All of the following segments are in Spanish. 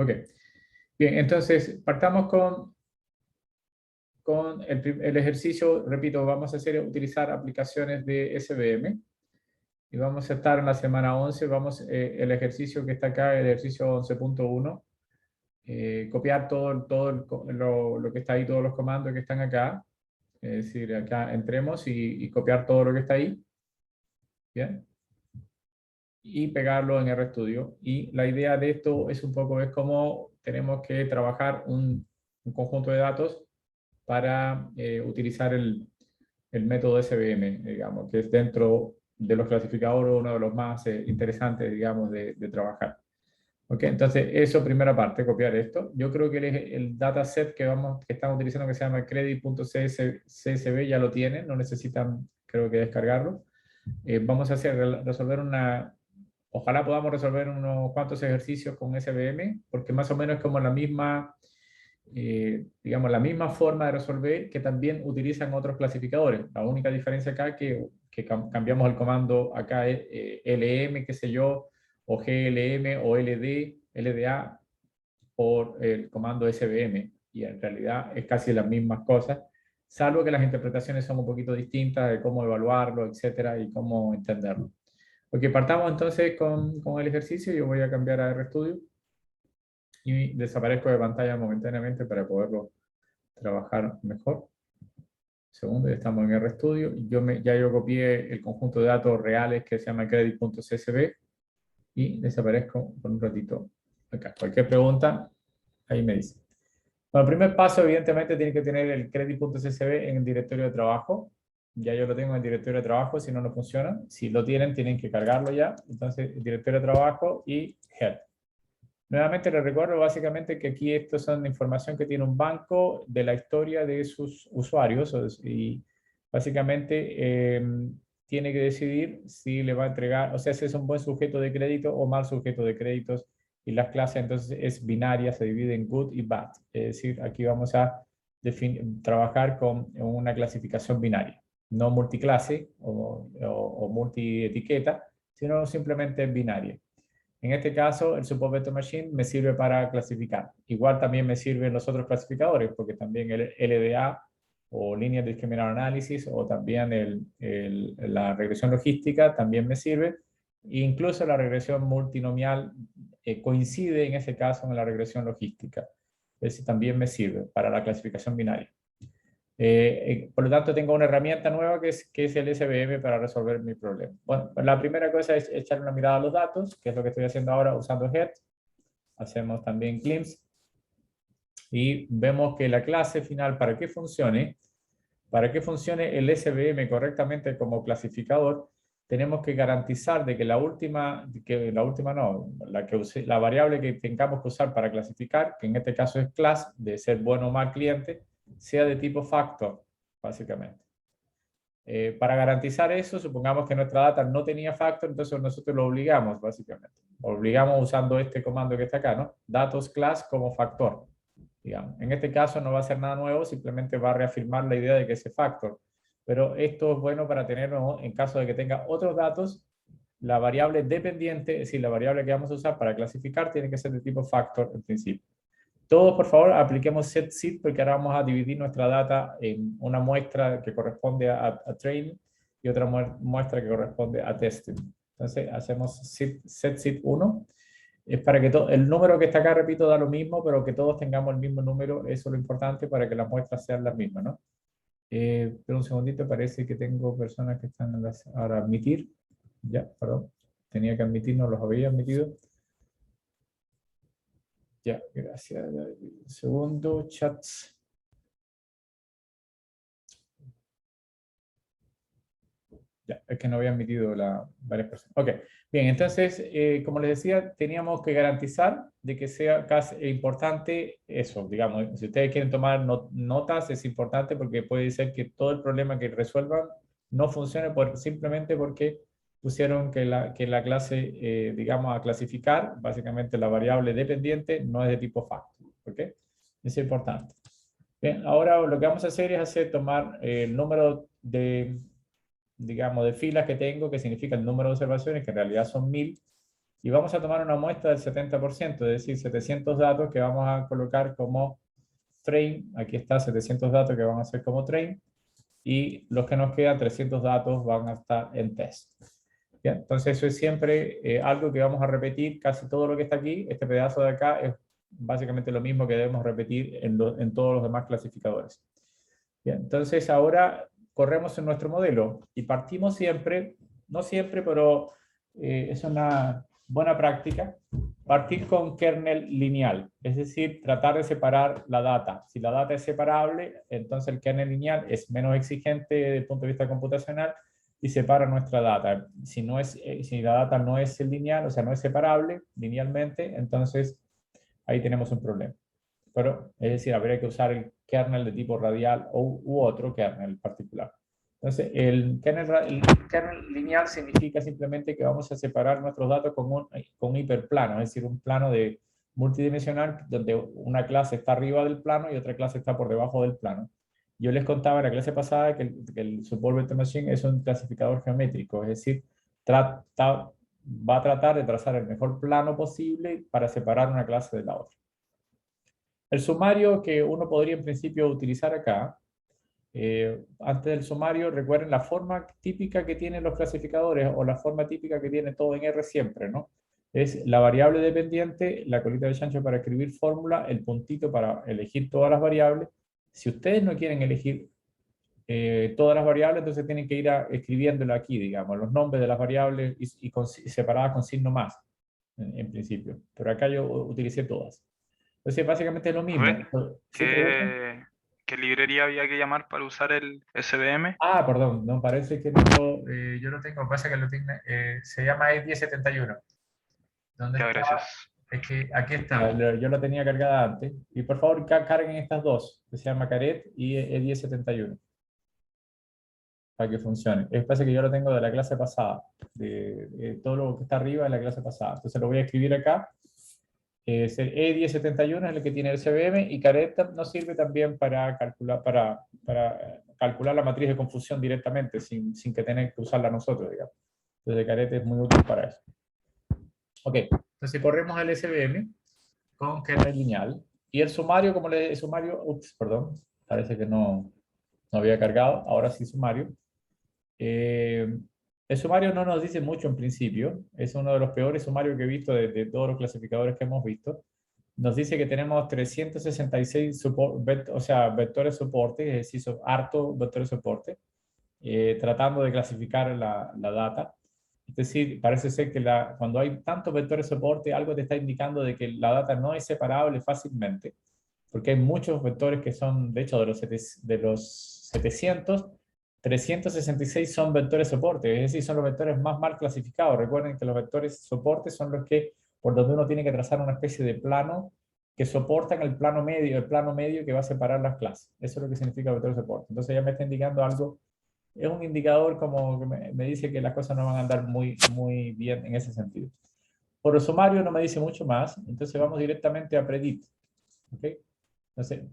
Ok, bien, entonces partamos con el ejercicio. Repito, vamos a utilizar aplicaciones de SVM y vamos a estar en la semana 11. El ejercicio que está acá, el ejercicio 11.1, copiar lo que está ahí, todos los comandos que están acá. Es decir, acá entremos y copiar todo lo que está ahí. Bien. Y pegarlo en RStudio. Y la idea de esto es cómo tenemos que trabajar un conjunto de datos para utilizar el método SVM, digamos, que es dentro de los clasificadores uno de los más interesantes, digamos, de trabajar. ¿Ok? Entonces, eso, primera parte, copiar esto. Yo creo que el dataset que estamos utilizando, que se llama credit.csv, ya lo tienen, no necesitan, creo que, descargarlo. Vamos a resolver ojalá podamos resolver unos cuantos ejercicios con SVM, porque más o menos es como la misma, digamos, la misma forma de resolver que también utilizan otros clasificadores. La única diferencia acá es que cambiamos el comando acá, LM, qué sé yo, o GLM, o LDA, por el comando SVM. Y en realidad es casi las mismas cosas, salvo que las interpretaciones son un poquito distintas de cómo evaluarlo, etcétera, y cómo entenderlo. Ok, partamos entonces con el ejercicio. Yo voy a cambiar a RStudio y desaparezco de pantalla momentáneamente para poderlo trabajar mejor. Segundo, ya estamos en RStudio. Ya yo copié el conjunto de datos reales que se llama credit.csv y desaparezco por un ratito acá. Cualquier pregunta, ahí me dice. Bueno, el primer paso, evidentemente, tiene que tener el credit.csv en el directorio de trabajo. Ya yo lo tengo en el directorio de trabajo, si no, no funciona. Si lo tienen, tienen que cargarlo ya. Entonces, el directorio de trabajo y head. Nuevamente les recuerdo básicamente que aquí esto son información que tiene un banco de la historia de sus usuarios y básicamente tiene que decidir si le va a entregar, o sea, si es un buen sujeto de crédito o mal sujeto de créditos, y las clases entonces es binaria, se divide en good y bad. Es decir, aquí vamos a trabajar con una clasificación binaria, no multiclase o multietiqueta, sino simplemente binaria. En este caso, el Support Vector Machine me sirve para clasificar. Igual también me sirven los otros clasificadores, porque también el LDA o Linear Discriminant Analysis o también la regresión logística también me sirve. E incluso la regresión multinomial coincide en ese caso en la regresión logística. Es decir, también me sirve para la clasificación binaria. Por lo tanto, tengo una herramienta nueva que es el SVM para resolver mi problema. Bueno, la primera cosa es echar una mirada a los datos, que es lo que estoy haciendo ahora usando head. Hacemos también glimpse y vemos que la clase final, para que funcione el SVM correctamente como clasificador, tenemos que garantizar de que la variable que tengamos que usar para clasificar, que en este caso es class, de ser bueno o mal cliente, sea de tipo factor, básicamente. Para garantizar eso, supongamos que nuestra data no tenía factor, entonces nosotros lo obligamos, básicamente. Obligamos usando este comando que está acá, ¿no? Datos class como factor, digamos. En este caso no va a ser nada nuevo, simplemente va a reafirmar la idea de que es factor. Pero esto es bueno para tenerlo en caso de que tenga otros datos. La variable dependiente, es decir, la variable que vamos a usar para clasificar, tiene que ser de tipo factor en principio. Todos, por favor, apliquemos setSeed porque ahora vamos a dividir nuestra data en una muestra que corresponde a training y otra muestra que corresponde a testing. Entonces, hacemos setSeed 1. Es para que el número que está acá, repito, da lo mismo, pero que todos tengamos el mismo número. Eso es lo importante para que las muestras sean las mismas, ¿no? Pero un segundito, parece que tengo personas que están ahora admitir. Ya, perdón. Tenía que admitir, no los había admitido. Ya, gracias. Segundo, chats. Ya, es que no había admitido varias personas. Ok, bien, entonces, como les decía, teníamos que garantizar de que sea casi importante eso, digamos, si ustedes quieren tomar notas, es importante porque puede ser que todo el problema que resuelvan no funcione simplemente porque pusieron que la clase, digamos, a clasificar, básicamente la variable dependiente no es de tipo factor, ¿ok? Es importante. Bien, ahora lo que vamos a hacer es tomar el número digamos, de filas que tengo, que significa el número de observaciones, que en realidad son 1000, y vamos a tomar una muestra del 70%, es decir, 700 datos que vamos a colocar como frame. Aquí está 700 datos que van a ser como train, y los que nos quedan, 300 datos, van a estar en test. ¿Bien? Entonces eso es siempre algo que vamos a repetir. Casi todo lo que está aquí, este pedazo de acá, es básicamente lo mismo que debemos repetir en todos los demás clasificadores. Bien, entonces ahora corremos en nuestro modelo y partimos siempre, no siempre, pero es una buena práctica, partir con kernel lineal, es decir, tratar de separar la data. Si la data es separable, entonces el kernel lineal es menos exigente desde el punto de vista computacional y separa nuestra data. Si la data no es lineal, o sea, no es separable linealmente, entonces ahí tenemos un problema. Pero, es decir, habría que usar el kernel de tipo radial u otro kernel particular. Entonces, el kernel lineal significa simplemente que vamos a separar nuestros datos con un hiperplano, es decir, un plano multidimensional donde una clase está arriba del plano y otra clase está por debajo del plano. Yo les contaba en la clase pasada que el Support Vector Machine es un clasificador geométrico, es decir, va a tratar de trazar el mejor plano posible para separar una clase de la otra. El sumario que uno podría en principio utilizar acá, antes del sumario, recuerden la forma típica que tienen los clasificadores o la forma típica que tiene todo en R siempre, ¿no? Es la variable dependiente, la colita de chancho para escribir fórmula, el puntito para elegir todas las variables. Si ustedes no quieren elegir todas las variables, entonces tienen que ir escribiéndolo aquí, digamos, los nombres de las variables y separadas con signo más, en principio. Pero acá yo utilicé todas. Entonces, básicamente es lo A mismo. ver, ¿Sí preguntan? ¿qué librería había que llamar para usar el SVM? Ah, perdón, no, parece que no, yo lo tengo, pasa que lo tiene, se llama E1071. ¿Dónde Ya, está? gracias. Es que aquí está, yo la tenía cargada antes. Y por favor, carguen estas dos, que se llama Caret y E1071, para que funcione. Es pasa que yo lo tengo de la clase pasada, de todo lo que está arriba de la clase pasada. Entonces lo voy a escribir acá. El E1071 es el que tiene el CVM y Caret nos sirve también para calcular la matriz de confusión directamente, sin que tener que usarla nosotros, digamos. Entonces Caret es muy útil para eso. Ok, entonces corremos el SVM con kernel lineal. Y el sumario, perdón, parece que no había cargado, ahora sí sumario. El sumario no nos dice mucho en principio, es uno de los peores sumarios que he visto de todos los clasificadores que hemos visto. Nos dice que tenemos 366 vectores soporte, es decir, son harto vectores soporte, tratando de clasificar la data. Es decir, parece ser que cuando hay tantos vectores soporte, algo te está indicando de que la data no es separable fácilmente, porque hay muchos vectores que son, de hecho, de los 700, 366 son vectores soporte, es decir, son los vectores más mal clasificados. Recuerden que los vectores soporte son los que, por donde uno tiene que trazar una especie de plano que soportan el plano medio que va a separar las clases. Eso es lo que significa vector soporte. Entonces ya me está indicando algo, es un indicador como que me dice que las cosas no van a andar muy bien en ese sentido. Por el sumario no me dice mucho más, entonces vamos directamente a predict. ¿Okay? Entonces,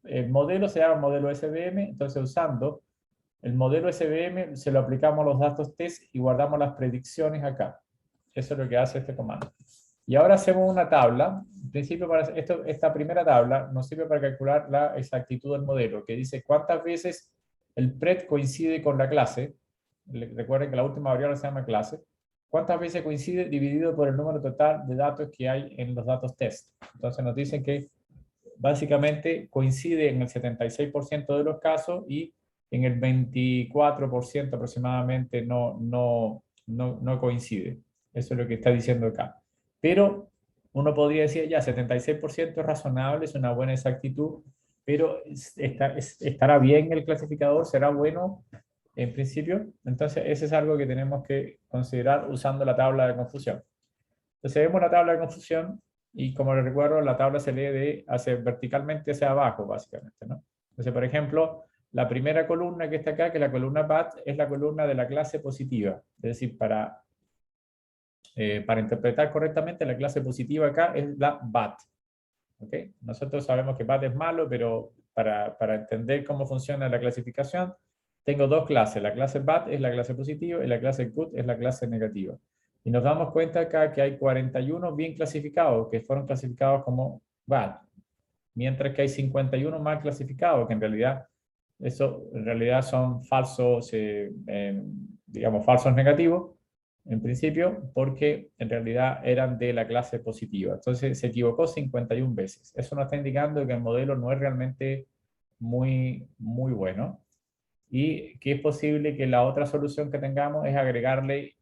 el modelo se llama modelo SVM, entonces usando el modelo SVM se lo aplicamos a los datos test y guardamos las predicciones acá. Eso es lo que hace este comando. Y ahora hacemos una tabla. En principio, esta primera tabla nos sirve para calcular la exactitud del modelo, que dice cuántas veces el pred coincide con la clase. Recuerden que la última variable se llama clase. ¿Cuántas veces coincide dividido por el número total de datos que hay en los datos test? Entonces nos dicen que básicamente coincide en el 76% de los casos y en el 24% aproximadamente no coincide. Eso es lo que está diciendo acá. Pero uno podría decir ya, 76% es razonable, es una buena exactitud, pero estará bien el clasificador, será bueno en principio. Entonces, eso es algo que tenemos que considerar usando la tabla de confusión. Entonces, vemos la tabla de confusión y como les recuerdo, la tabla se lee verticalmente hacia abajo, básicamente, ¿no? Entonces, por ejemplo, la primera columna que está acá, que es la columna BAT, es la columna de la clase positiva. Es decir, para interpretar correctamente, la clase positiva acá es la BAT. ¿Okay? Nosotros sabemos que BAT es malo, pero para entender cómo funciona la clasificación, tengo dos clases. La clase BAT es la clase positiva y la clase GOOD es la clase negativa. Y nos damos cuenta acá que hay 41 bien clasificados, que fueron clasificados como bad, mientras que hay 51 mal clasificados, que en realidad, son falsos, digamos, falsos negativos, en principio, porque en realidad eran de la clase positiva. Entonces se equivocó 51 veces. Eso nos está indicando que el modelo no es realmente muy bueno y que es posible que la otra solución que tengamos es agregarle,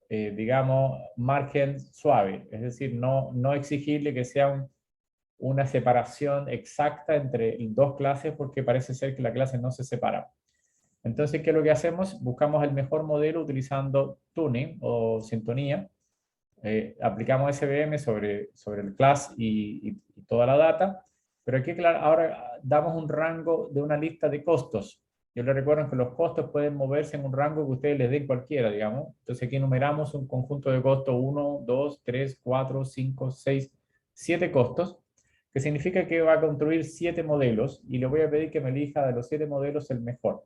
digamos, margen suave, es decir, no exigirle que sea una separación exacta entre dos clases porque parece ser que la clase no se separa. Entonces, ¿qué es lo que hacemos? Buscamos el mejor modelo utilizando tuning o sintonía. Aplicamos SVM sobre el class y toda la data, pero aquí claro, ahora damos un rango de una lista de costos. Yo les recuerdo que los costos pueden moverse en un rango que ustedes les den cualquiera, digamos. Entonces aquí enumeramos un conjunto de costos 1, 2, 3, 4, 5, 6, 7 costos, que significa que va a construir 7 modelos y le voy a pedir que me elija de los 7 modelos el mejor.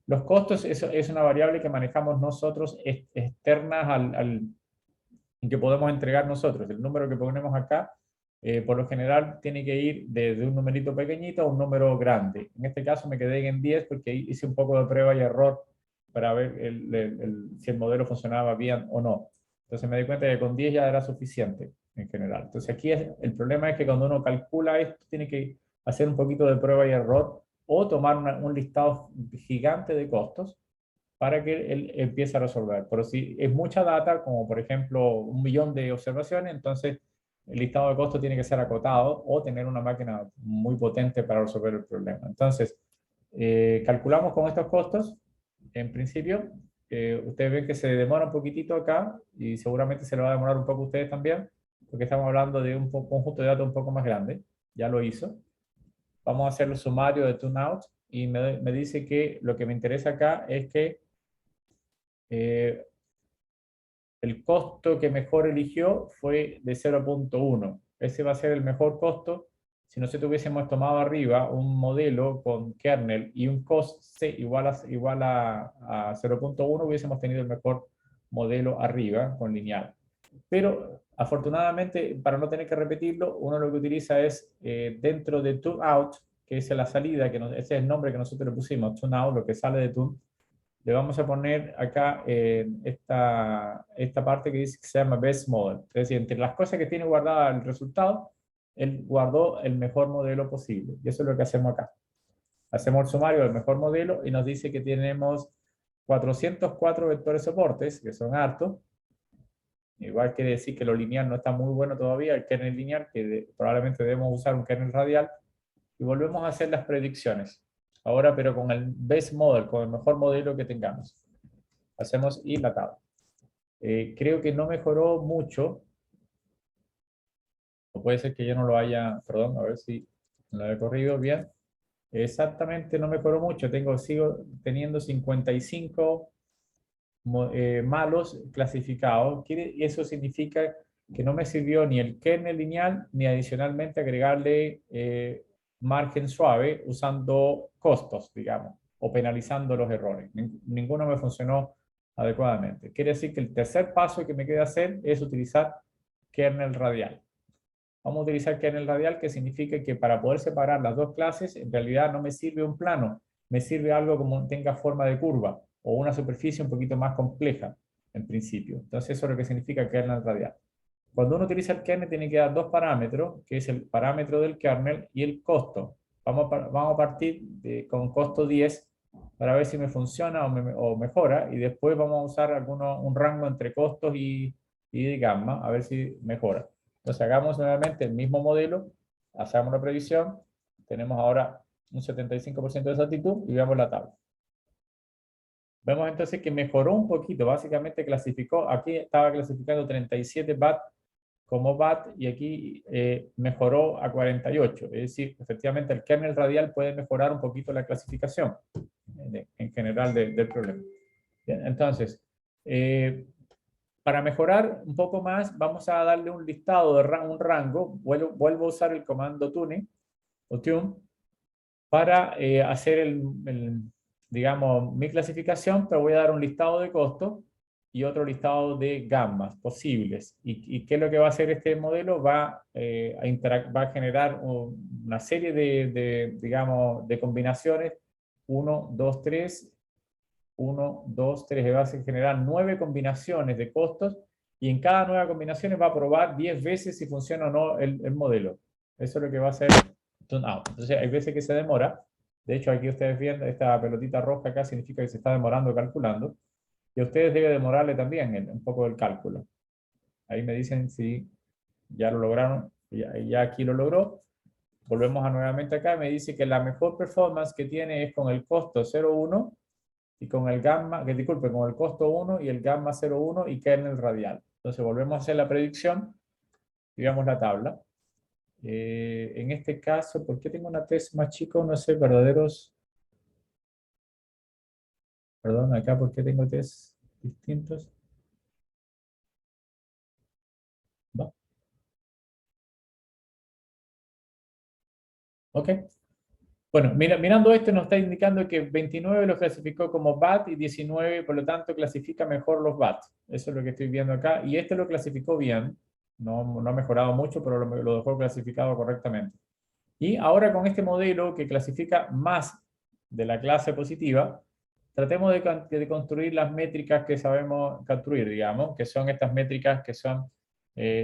Los costos es una variable que manejamos nosotros externas que podemos entregar nosotros. El número que ponemos acá, por lo general, tiene que ir desde un numerito pequeñito a un número grande. En este caso me quedé en 10 porque hice un poco de prueba y error para ver si el modelo funcionaba bien o no. Entonces me di cuenta que con 10 ya era suficiente en general. Entonces aquí el problema es que cuando uno calcula esto, tiene que hacer un poquito de prueba y error o tomar un listado gigante de costos para que él empiece a resolver. Pero si es mucha data, como por ejemplo 1.000.000 de observaciones, entonces el listado de costos tiene que ser acotado o tener una máquina muy potente para resolver el problema. Entonces, calculamos con estos costos. En principio, ustedes ven que se demora un poquitito acá y seguramente se lo va a demorar un poco a ustedes también, porque estamos hablando de un conjunto de datos un poco más grande. Ya lo hizo. Vamos a hacer el sumario de turnout y me dice que lo que me interesa acá es que el costo que mejor eligió fue de 0.1. Ese va a ser el mejor costo. Si nosotros hubiésemos tomado arriba un modelo con kernel y un cost C igual a 0.1, hubiésemos tenido el mejor modelo arriba con lineal. Pero afortunadamente, para no tener que repetirlo, uno lo que utiliza es dentro de turnout, que es la salida, ese es el nombre que nosotros le pusimos, turnout, lo que sale de turn, le vamos a poner acá esta parte que dice que se llama best model. Es decir, entre las cosas que tiene guardada el resultado, él guardó el mejor modelo posible. Y eso es lo que hacemos acá. Hacemos el sumario del mejor modelo y nos dice que tenemos 404 vectores soportes, que son hartos. Igual quiere decir que lo lineal no está muy bueno todavía, el kernel lineal, que probablemente debemos usar un kernel radial. Y volvemos a hacer las predicciones. Ahora, pero con el best model, con el mejor modelo que tengamos. Hacemos y la tabla. Creo que no mejoró mucho. O puede ser que yo no lo haya, perdón, a ver si lo he corrido bien. Exactamente no mejoró mucho. Sigo teniendo 55 malos clasificados. Eso significa que no me sirvió ni el kernel lineal, ni adicionalmente agregarle margen suave usando costos, digamos, o penalizando los errores. Ninguno me funcionó adecuadamente. Quiere decir que el tercer paso que me queda hacer es utilizar kernel radial. Vamos a utilizar kernel radial, que significa que para poder separar las dos clases, en realidad no me sirve un plano, me sirve algo como tenga forma de curva o una superficie un poquito más compleja, en principio. Entonces eso es lo que significa kernel radial. Cuando uno utiliza el kernel tiene que dar dos parámetros, que es el parámetro del kernel y el costo. Vamos a partir con costo 10 para ver si me funciona o mejora, y después vamos a usar un rango entre costos y gamma, a ver si mejora. Entonces hagamos nuevamente el mismo modelo, hacemos la previsión, tenemos ahora un 75% de exactitud y veamos la tabla. Vemos entonces que mejoró un poquito, básicamente clasificó, aquí estaba clasificando 37 BAT como BAT y aquí mejoró a 48. Es decir, efectivamente el kernel radial puede mejorar un poquito la clasificación en general del problema. Bien, entonces, para mejorar un poco más, vamos a darle un listado de un rango. Vuelvo a usar el comando tuning o tune para hacer digamos, mi clasificación, pero voy a dar un listado de costos y otro listado de gammas posibles. ¿Y qué es lo que va a hacer este modelo? Va a generar una serie digamos, de combinaciones, 1, 2, 3, 1, 2, 3, va a generar 9 combinaciones de costos, y en cada nueva combinación va a probar 10 veces si funciona o no el modelo. Eso es lo que va a hacer TuneOut. Entonces hay veces que se demora. De hecho, aquí ustedes viendo esta pelotita roja acá significa que se está demorando calculando. Y a ustedes debe demorarle también un poco el cálculo. Ahí me dicen si ya lo lograron. Ya aquí lo logró. Volvemos a nuevamente acá. Me dice que la mejor performance que tiene es con el costo 0,1 y con el gamma, que disculpe, con el costo 1 y el gamma 0,1 y kernel radial. Entonces volvemos a hacer la predicción y veamos la tabla. En este caso, ¿por qué tengo una test más chico? No sé, verdaderos. Perdón, acá, ¿por qué tengo test distintos? Va. Ok. Bueno, mirando esto nos está indicando que 29 los clasificó como BAT y 19, por lo tanto, clasifica mejor los BAT. Eso es lo que estoy viendo acá. Y este lo clasificó bien. No ha mejorado mucho, pero lo dejó clasificado correctamente. Y ahora con este modelo que clasifica más de la clase positiva, tratemos de construir las métricas que sabemos construir, digamos, que son estas métricas que son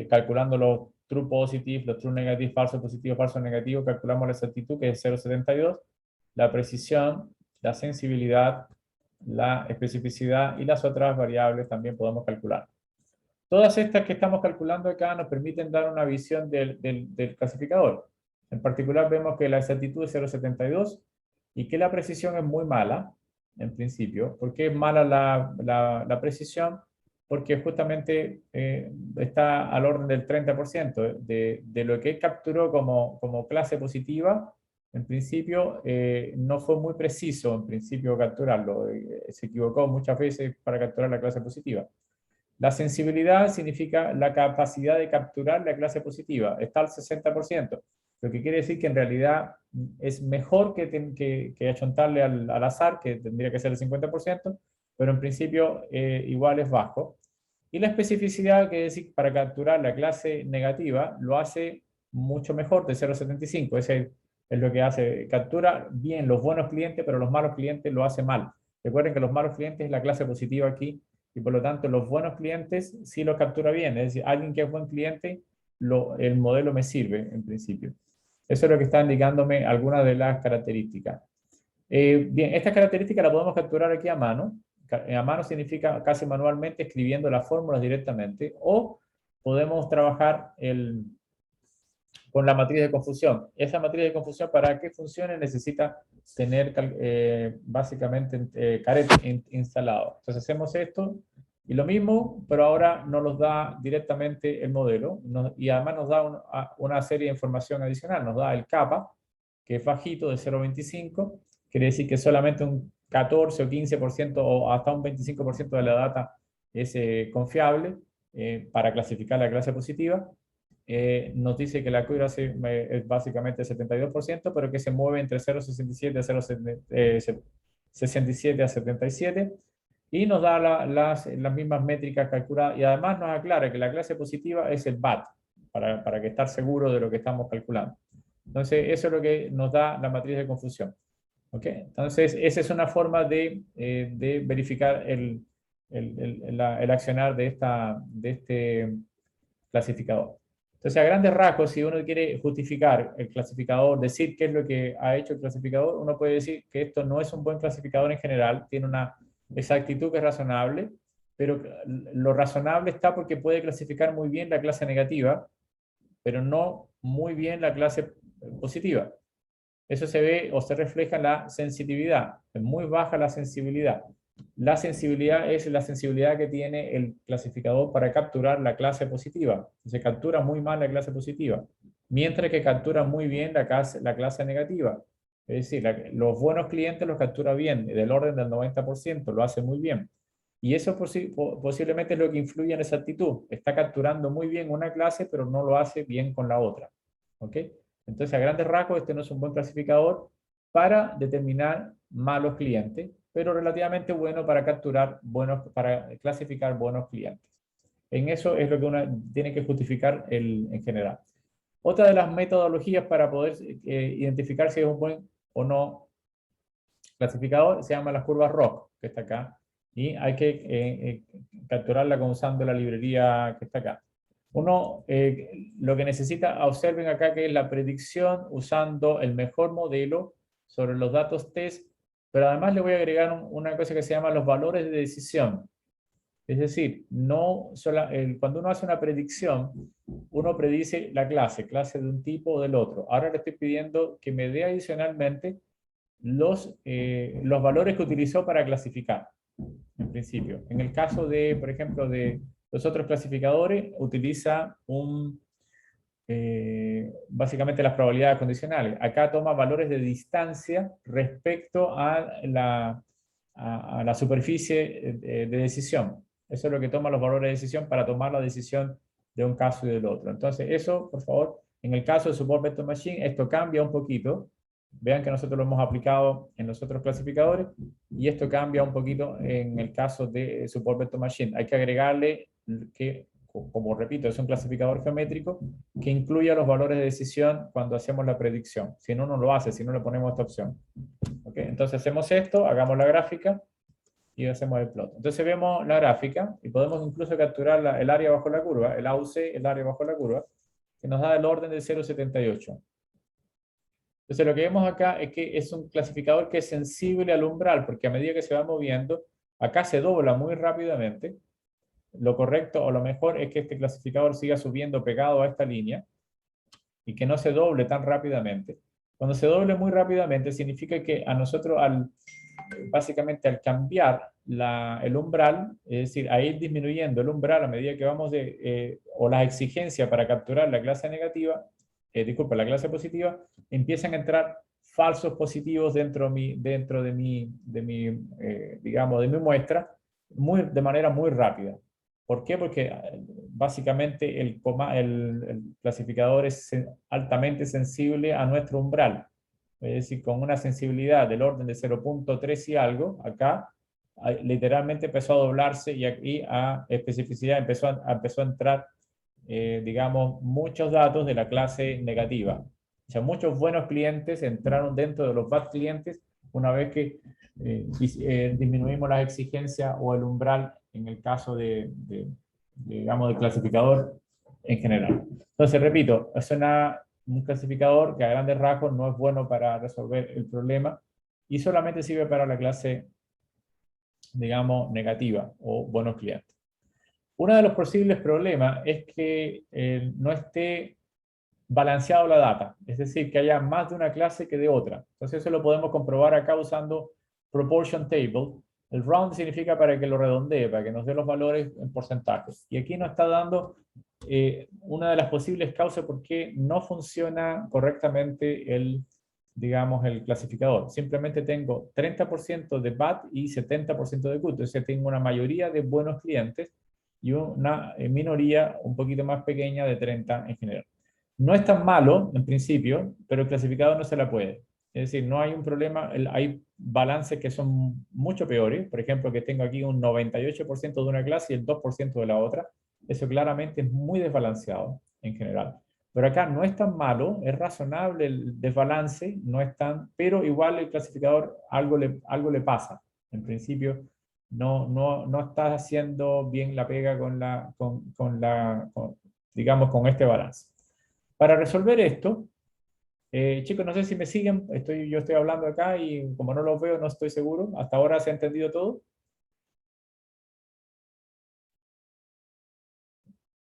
calculando los true positive, los true negative, falso positivo, falso negativo, calculamos la exactitud que es 0,72, la precisión, la sensibilidad, la especificidad y las otras variables también podemos calcular. Todas estas que estamos calculando acá nos permiten dar una visión del clasificador. En particular vemos que la exactitud es 0,72 y que la precisión es muy mala, en principio. ¿Por qué es mala la precisión? Porque justamente está al orden del 30% de lo que capturó como clase positiva. En principio no fue muy preciso, en principio, capturarlo. Se equivocó muchas veces para capturar la clase positiva. La sensibilidad significa la capacidad de capturar la clase positiva. Está al 60%, lo que quiere decir que en realidad es mejor que achontarle al azar, que tendría que ser el 50%, pero en principio igual es bajo. Y la especificidad, que es decir, para capturar la clase negativa, lo hace mucho mejor, de 0,75. Ese es lo que hace. Captura bien los buenos clientes, pero los malos clientes lo hace mal. Recuerden que los malos clientes es la clase positiva aquí, y por lo tanto los buenos clientes sí los captura bien. Es decir, alguien que es buen cliente, el modelo me sirve en principio. Eso es lo que está indicándome algunas de las características. Bien, estas características las podemos capturar aquí a mano. A mano significa casi manualmente, escribiendo las fórmulas directamente, o podemos trabajar con la matriz de confusión. Esa matriz de confusión, para que funcione, necesita tener básicamente caret instalado. Entonces hacemos esto y lo mismo, pero ahora nos los da directamente el modelo, y además nos da una serie de información adicional. Nos da el kappa, que es bajito, de 0,25, quiere decir que solamente un 14 o 15% o hasta un 25% de la data es confiable para clasificar la clase positiva. Nos dice que la accuracy es básicamente 72%, pero que se mueve entre 0,67 a 0,67 a 77, y nos da las mismas métricas calculadas, y además nos aclara que la clase positiva es el BAT, para que estar seguro de lo que estamos calculando. Entonces, eso es lo que nos da la matriz de confusión. ¿Ok? Entonces, esa es una forma de verificar el accionar de este clasificador. Entonces, a grandes rasgos, si uno quiere justificar el clasificador, decir qué es lo que ha hecho el clasificador, uno puede decir que esto no es un buen clasificador en general, tiene una exactitud que es razonable, pero lo razonable está porque puede clasificar muy bien la clase negativa, pero no muy bien la clase positiva. Eso se ve o se refleja en la sensitividad, es muy baja la sensibilidad. La sensibilidad es la sensibilidad que tiene el clasificador para capturar la clase positiva. Se captura muy mal la clase positiva, mientras que captura muy bien la clase negativa. Es decir, los buenos clientes los captura bien, del orden del 90%, lo hace muy bien. Y eso posiblemente es lo que influye en esa actitud. Está capturando muy bien una clase, pero no lo hace bien con la otra. ¿Ok? Entonces, a grandes rasgos, este no es un buen clasificador, para determinar malos clientes, pero relativamente bueno para capturar para clasificar buenos clientes. En eso es lo que uno tiene que justificar en general. Otra de las metodologías para poder identificar si es un buen o no clasificador se llama las curvas ROC, que está acá, y hay que capturarla usando la librería que está acá. Uno lo que necesita, observen acá que es la predicción usando el mejor modelo sobre los datos test, pero además le voy a agregar una cosa que se llama los valores de decisión. Es decir, cuando uno hace una predicción, uno predice la clase de un tipo o del otro. Ahora le estoy pidiendo que me dé adicionalmente los valores que utilizó para clasificar, en principio. En el caso de, por ejemplo, de los otros clasificadores, utiliza básicamente las probabilidades condicionales. Acá toma valores de distancia respecto a la superficie de decisión. Eso es lo que toma los valores de decisión para tomar la decisión de un caso y del otro. Entonces, eso, por favor, en el caso de Support Vector Machine, esto cambia un poquito. Vean que nosotros lo hemos aplicado en los otros clasificadores y esto cambia un poquito en el caso de Support Vector Machine. Hay que agregarle que, como repito, es un clasificador geométrico que incluya los valores de decisión cuando hacemos la predicción. Si no, no lo hace, si no le ponemos esta opción. ¿Okay? Entonces hacemos esto, hagamos la gráfica y hacemos el plot. Entonces vemos la gráfica y podemos incluso capturar el área bajo la curva, el AUC, el área bajo la curva, que nos da el orden de 0,78. Entonces lo que vemos acá es que es un clasificador que es sensible al umbral, porque a medida que se va moviendo, acá se dobla muy rápidamente. Lo correcto o lo mejor es que este clasificador siga subiendo pegado a esta línea y que no se doble tan rápidamente. Cuando se doble muy rápidamente significa que a nosotros básicamente al cambiar el umbral, es decir, a ir disminuyendo el umbral a medida que vamos o las exigencias para capturar la clase negativa, la clase positiva, empiezan a entrar falsos positivos dentro de mi digamos, de mi muestra de manera muy rápida. ¿Por qué? Porque básicamente el clasificador es altamente sensible a nuestro umbral. Es decir, con una sensibilidad del orden de 0.3 y algo, acá literalmente empezó a doblarse y aquí a especificidad empezó a entrar, digamos, muchos datos de la clase negativa. O sea, muchos buenos clientes entraron dentro de los bad clientes una vez que disminuimos las exigencias o el umbral en el caso digamos, del clasificador en general. Entonces, repito, es un clasificador que a grandes rasgos no es bueno para resolver el problema y solamente sirve para la clase, digamos, negativa o buenos clientes. Uno de los posibles problemas es que no esté balanceado la data, es decir, que haya más de una clase que de otra. Entonces eso lo podemos comprobar acá usando proportion table. El round significa para que lo redondee, para que nos dé los valores en porcentajes. Y aquí nos está dando una de las posibles causas por qué no funciona correctamente digamos, el clasificador. Simplemente tengo 30% de bad y 70% de good. Entonces tengo una mayoría de buenos clientes y una minoría un poquito más pequeña de 30 en general. No es tan malo en principio, pero el clasificador no se la puede. Es decir, no hay un problema, hay balances que son mucho peores. Por ejemplo, que tengo aquí un 98% de una clase y el 2% de la otra. Eso claramente es muy desbalanceado en general. Pero acá no es tan malo, es razonable el desbalance, no es pero igual el clasificador algo le pasa. En principio, no está haciendo bien la pega digamos, con este balance. Para resolver esto, chicos, no sé si me siguen, yo estoy hablando acá y como no los veo, no estoy seguro. ¿Hasta ahora se ha entendido todo?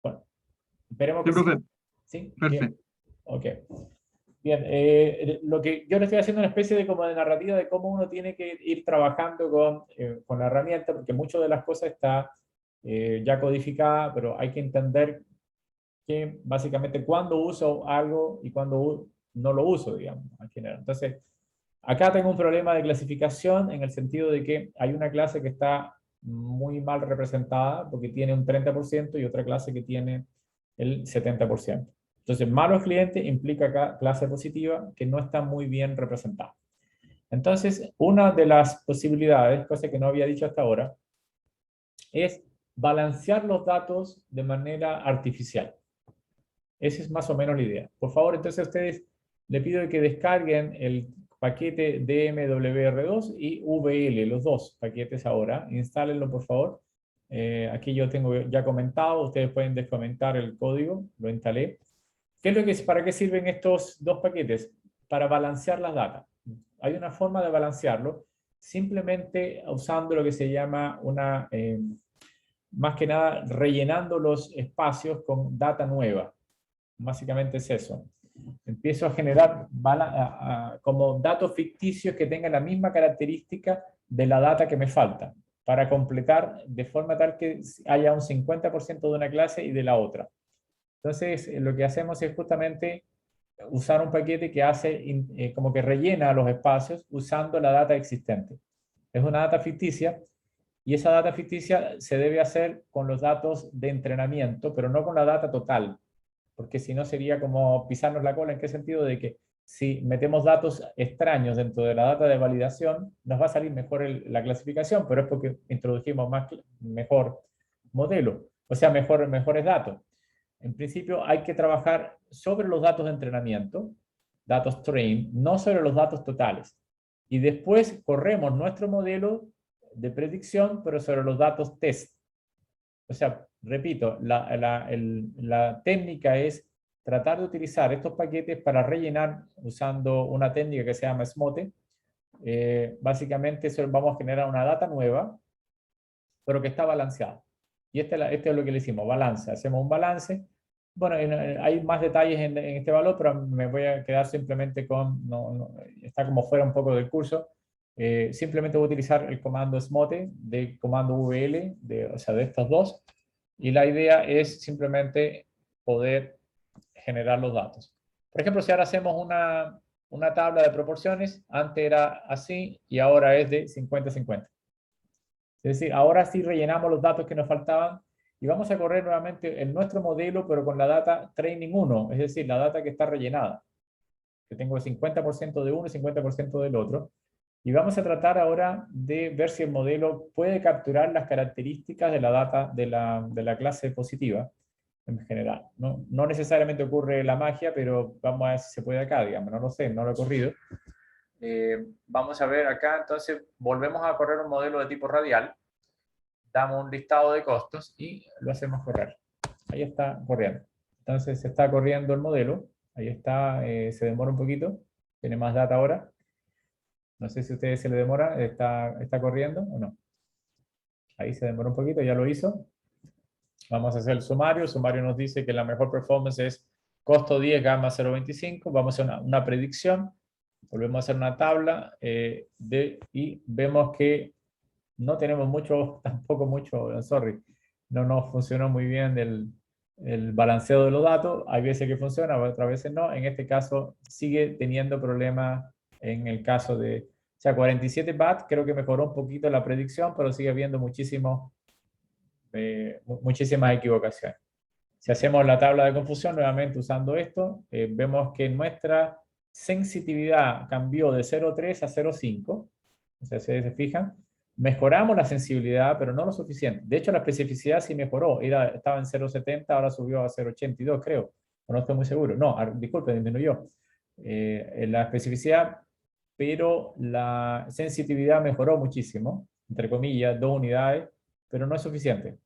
Bueno, esperemos que sí. ¿Sí? Perfecto. Bien. Ok. Bien, lo que yo le estoy haciendo una especie de como de narrativa de cómo uno tiene que ir trabajando con la herramienta, porque muchas de las cosas está ya codificada, pero hay que entender que básicamente cuándo uso algo y cuándo no lo uso, digamos, en general. Entonces, acá tengo un problema de clasificación en el sentido de que hay una clase que está muy mal representada porque tiene un 30% y otra clase que tiene el 70%. Entonces, malos clientes implica acá clase positiva que no está muy bien representada. Entonces, una de las posibilidades, cosa que no había dicho hasta ahora, es balancear los datos de manera artificial. Esa es más o menos la idea. Por favor, entonces a ustedes le pido que descarguen el paquete DMWR2 y VL, los dos paquetes ahora. Instálenlo, por favor. Aquí yo tengo ya comentado, ustedes pueden descomentar el código, lo instalé. ¿Qué es lo que, para qué sirven estos dos paquetes? Para balancear las datas. Hay una forma de balancearlo simplemente usando lo que se llama una, más que nada, rellenando los espacios con data nueva. Básicamente es eso. Empiezo a generar como datos ficticios que tengan la misma característica de la data que me falta, para completar de forma tal que haya un 50% de una clase y de la otra. Entonces, lo que hacemos es justamente usar un paquete que hace como que rellena los espacios usando la data existente. Es una data ficticia y esa data ficticia se debe hacer con los datos de entrenamiento, pero no con la data total, porque si no sería como pisarnos la cola. ¿En qué sentido? De que si metemos datos extraños dentro de la data de validación, nos va a salir mejor la clasificación, pero es porque introdujimos mejor modelo, o sea, mejores datos. En principio hay que trabajar sobre los datos de entrenamiento, datos train, no sobre los datos totales. Y después corremos nuestro modelo de predicción, pero sobre los datos test. O sea, repito, la técnica es tratar de utilizar estos paquetes para rellenar usando una técnica que se llama SMOTE. Básicamente vamos a generar una data nueva, pero que está balanceada. Y este es lo que le hicimos, balance. Hacemos un balance. Bueno, hay más detalles en este valor, pero me voy a quedar simplemente con, está como fuera un poco del curso. Simplemente voy a utilizar el comando SMOTE de comando VL, o sea, de estos dos. Y la idea es simplemente poder generar los datos. Por ejemplo, si ahora hacemos una tabla de proporciones, antes era así y ahora es de 50-50. Es decir, ahora sí rellenamos los datos que nos faltaban y vamos a correr nuevamente en nuestro modelo, pero con la data training 1, es decir, la data que está rellenada. Que tengo el 50% de uno y 50% del otro. Y vamos a tratar ahora de ver si el modelo puede capturar las características de la data de la clase positiva en general. No necesariamente ocurre la magia, pero vamos a ver si se puede acá, digamos. No lo sé, no lo he corrido. Vamos a ver acá, entonces volvemos a correr un modelo de tipo radial. Damos un listado de costos y lo hacemos correr. Ahí está corriendo. Entonces se está corriendo el modelo. Ahí está, se demora un poquito. Tiene más data ahora. No sé si a ustedes se le demora. ¿Está corriendo o no? Ahí se demora un poquito, ya lo hizo. Vamos a hacer el sumario. El sumario nos dice que la mejor performance es costo 10, gamma 0.25. Vamos a hacer una predicción. Volvemos a hacer una tabla y vemos que no tenemos tampoco mucho, sorry, no nos funcionó muy bien el balanceo de los datos. Hay veces que funciona, otras veces no. En este caso sigue teniendo problemas en el caso de, o sea, 47 BAT, creo que mejoró un poquito la predicción, pero sigue habiendo muchísimas equivocaciones. Si hacemos la tabla de confusión nuevamente usando esto, vemos que nuestra sensitividad cambió de 0.3 a 0.5. O sea, si se fijan, mejoramos la sensibilidad, pero no lo suficiente. De hecho, la especificidad sí mejoró. Estaba en 0.70, ahora subió a 0.82, creo. No estoy muy seguro. No, disculpe, disminuyó. La especificidad, pero la sensitividad mejoró muchísimo, entre comillas, 2 unidades, pero no es suficiente.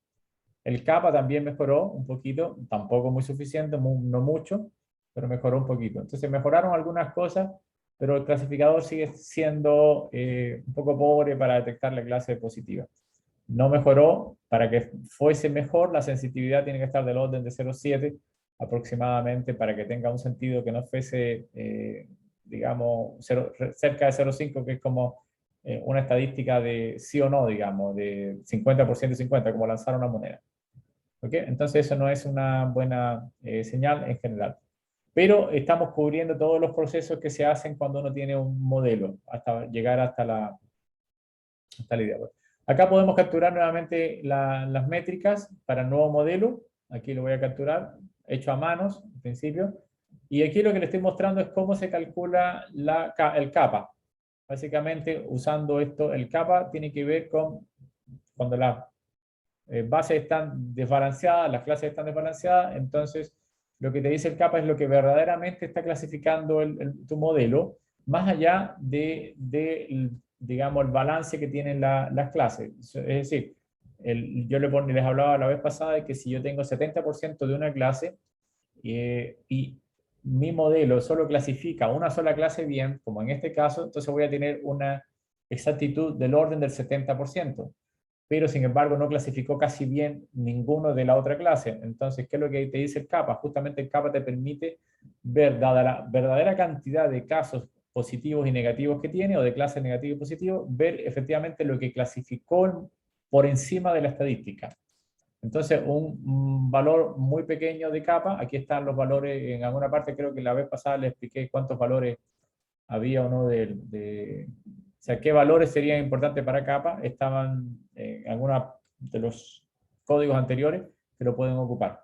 El kappa también mejoró un poquito, tampoco muy suficiente, no mucho, pero mejoró un poquito. Entonces mejoraron algunas cosas, pero el clasificador sigue siendo un poco pobre para detectar la clase positiva. No mejoró. Para que fuese mejor, la sensitividad tiene que estar del orden de 0.7 aproximadamente para que tenga un sentido que no fuese, digamos, cerca de 0.5, que es como una estadística de sí o no, digamos, de 50% y 50, como lanzar una moneda. ¿Okay? Entonces eso no es una buena señal en general. Pero estamos cubriendo todos los procesos que se hacen cuando uno tiene un modelo, hasta llegar hasta la idea. Acá podemos capturar nuevamente las métricas para el nuevo modelo. Aquí lo voy a capturar, hecho a manos, en principio. Y aquí lo que le estoy mostrando es cómo se calcula el kappa. Básicamente, usando esto, el kappa tiene que ver con cuando las bases están desbalanceadas, las clases están desbalanceadas, entonces lo que te dice el kappa es lo que verdaderamente está clasificando tu modelo, más allá digamos, el balance que tienen las clases. Es decir, yo les hablaba la vez pasada de que si yo tengo 70% de una clase y mi modelo solo clasifica una sola clase bien, como en este caso, entonces voy a tener una exactitud del orden del 70%, pero sin embargo no clasificó casi bien ninguno de la otra clase. Entonces, ¿qué es lo que te dice el kappa? Justamente el kappa te permite ver, dada la verdadera cantidad de casos positivos y negativos que tiene, o de clases negativas y positivas, ver efectivamente lo que clasificó por encima de la estadística. Entonces, un valor muy pequeño de kappa, aquí están los valores, en alguna parte creo que la vez pasada les expliqué cuántos valores había o no o sea, qué valores serían importantes para kappa, estaban en algunos de los códigos anteriores que lo pueden ocupar.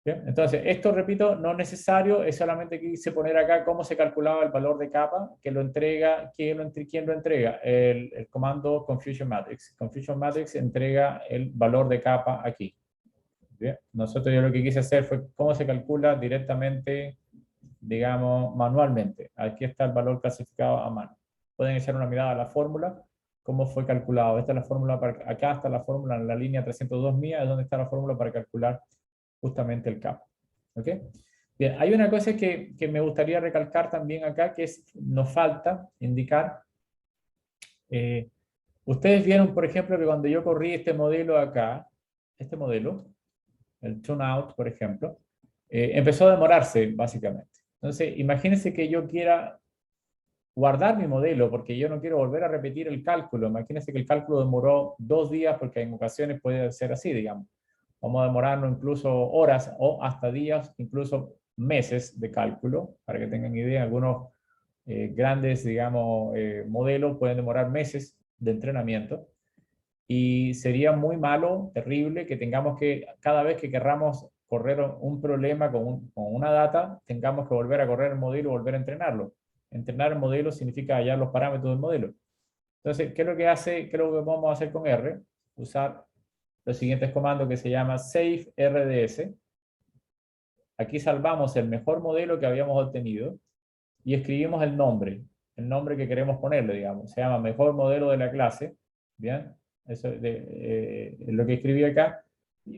¿Bien? Entonces, esto, repito, no es necesario, es solamente que quise poner acá cómo se calculaba el valor de kappa, que lo entrega, ¿quién lo entrega? El comando Confusion Matrix. Confusion Matrix entrega el valor de kappa aquí. Bien. Nosotros yo lo que quise hacer fue cómo se calcula directamente, digamos, manualmente. Aquí está el valor clasificado a mano. Pueden echar una mirada a la fórmula, cómo fue calculado. Esta es la fórmula, acá está la fórmula en la línea 302 mía, es donde está la fórmula para calcular justamente el kappa. ¿Ok? Bien, hay una cosa que me gustaría recalcar también acá, que nos falta indicar. Ustedes vieron, por ejemplo, que cuando yo corrí este modelo acá, este modelo, el turnout, por ejemplo, empezó a demorarse, básicamente. Entonces, imagínense que yo quiera guardar mi modelo, porque yo no quiero volver a repetir el cálculo. Imagínense que el cálculo demoró 2 días, porque en ocasiones puede ser así, digamos. Vamos a demorarnos incluso horas o hasta días, incluso meses de cálculo, para que tengan idea. Algunos grandes, digamos, modelos pueden demorar meses de entrenamiento. Y sería muy malo, terrible, que tengamos que, cada vez que querramos correr un problema con una data, tengamos que volver a correr el modelo y volver a entrenarlo. Entrenar el modelo significa hallar los parámetros del modelo. Entonces, ¿qué es lo que hace? ¿Qué es lo que vamos a hacer con R? Usar los siguientes comandos que se llama save RDS. Aquí salvamos el mejor modelo que habíamos obtenido y escribimos el nombre que queremos ponerle, digamos. Se llama mejor modelo de la clase. Bien, eso es lo que escribí acá,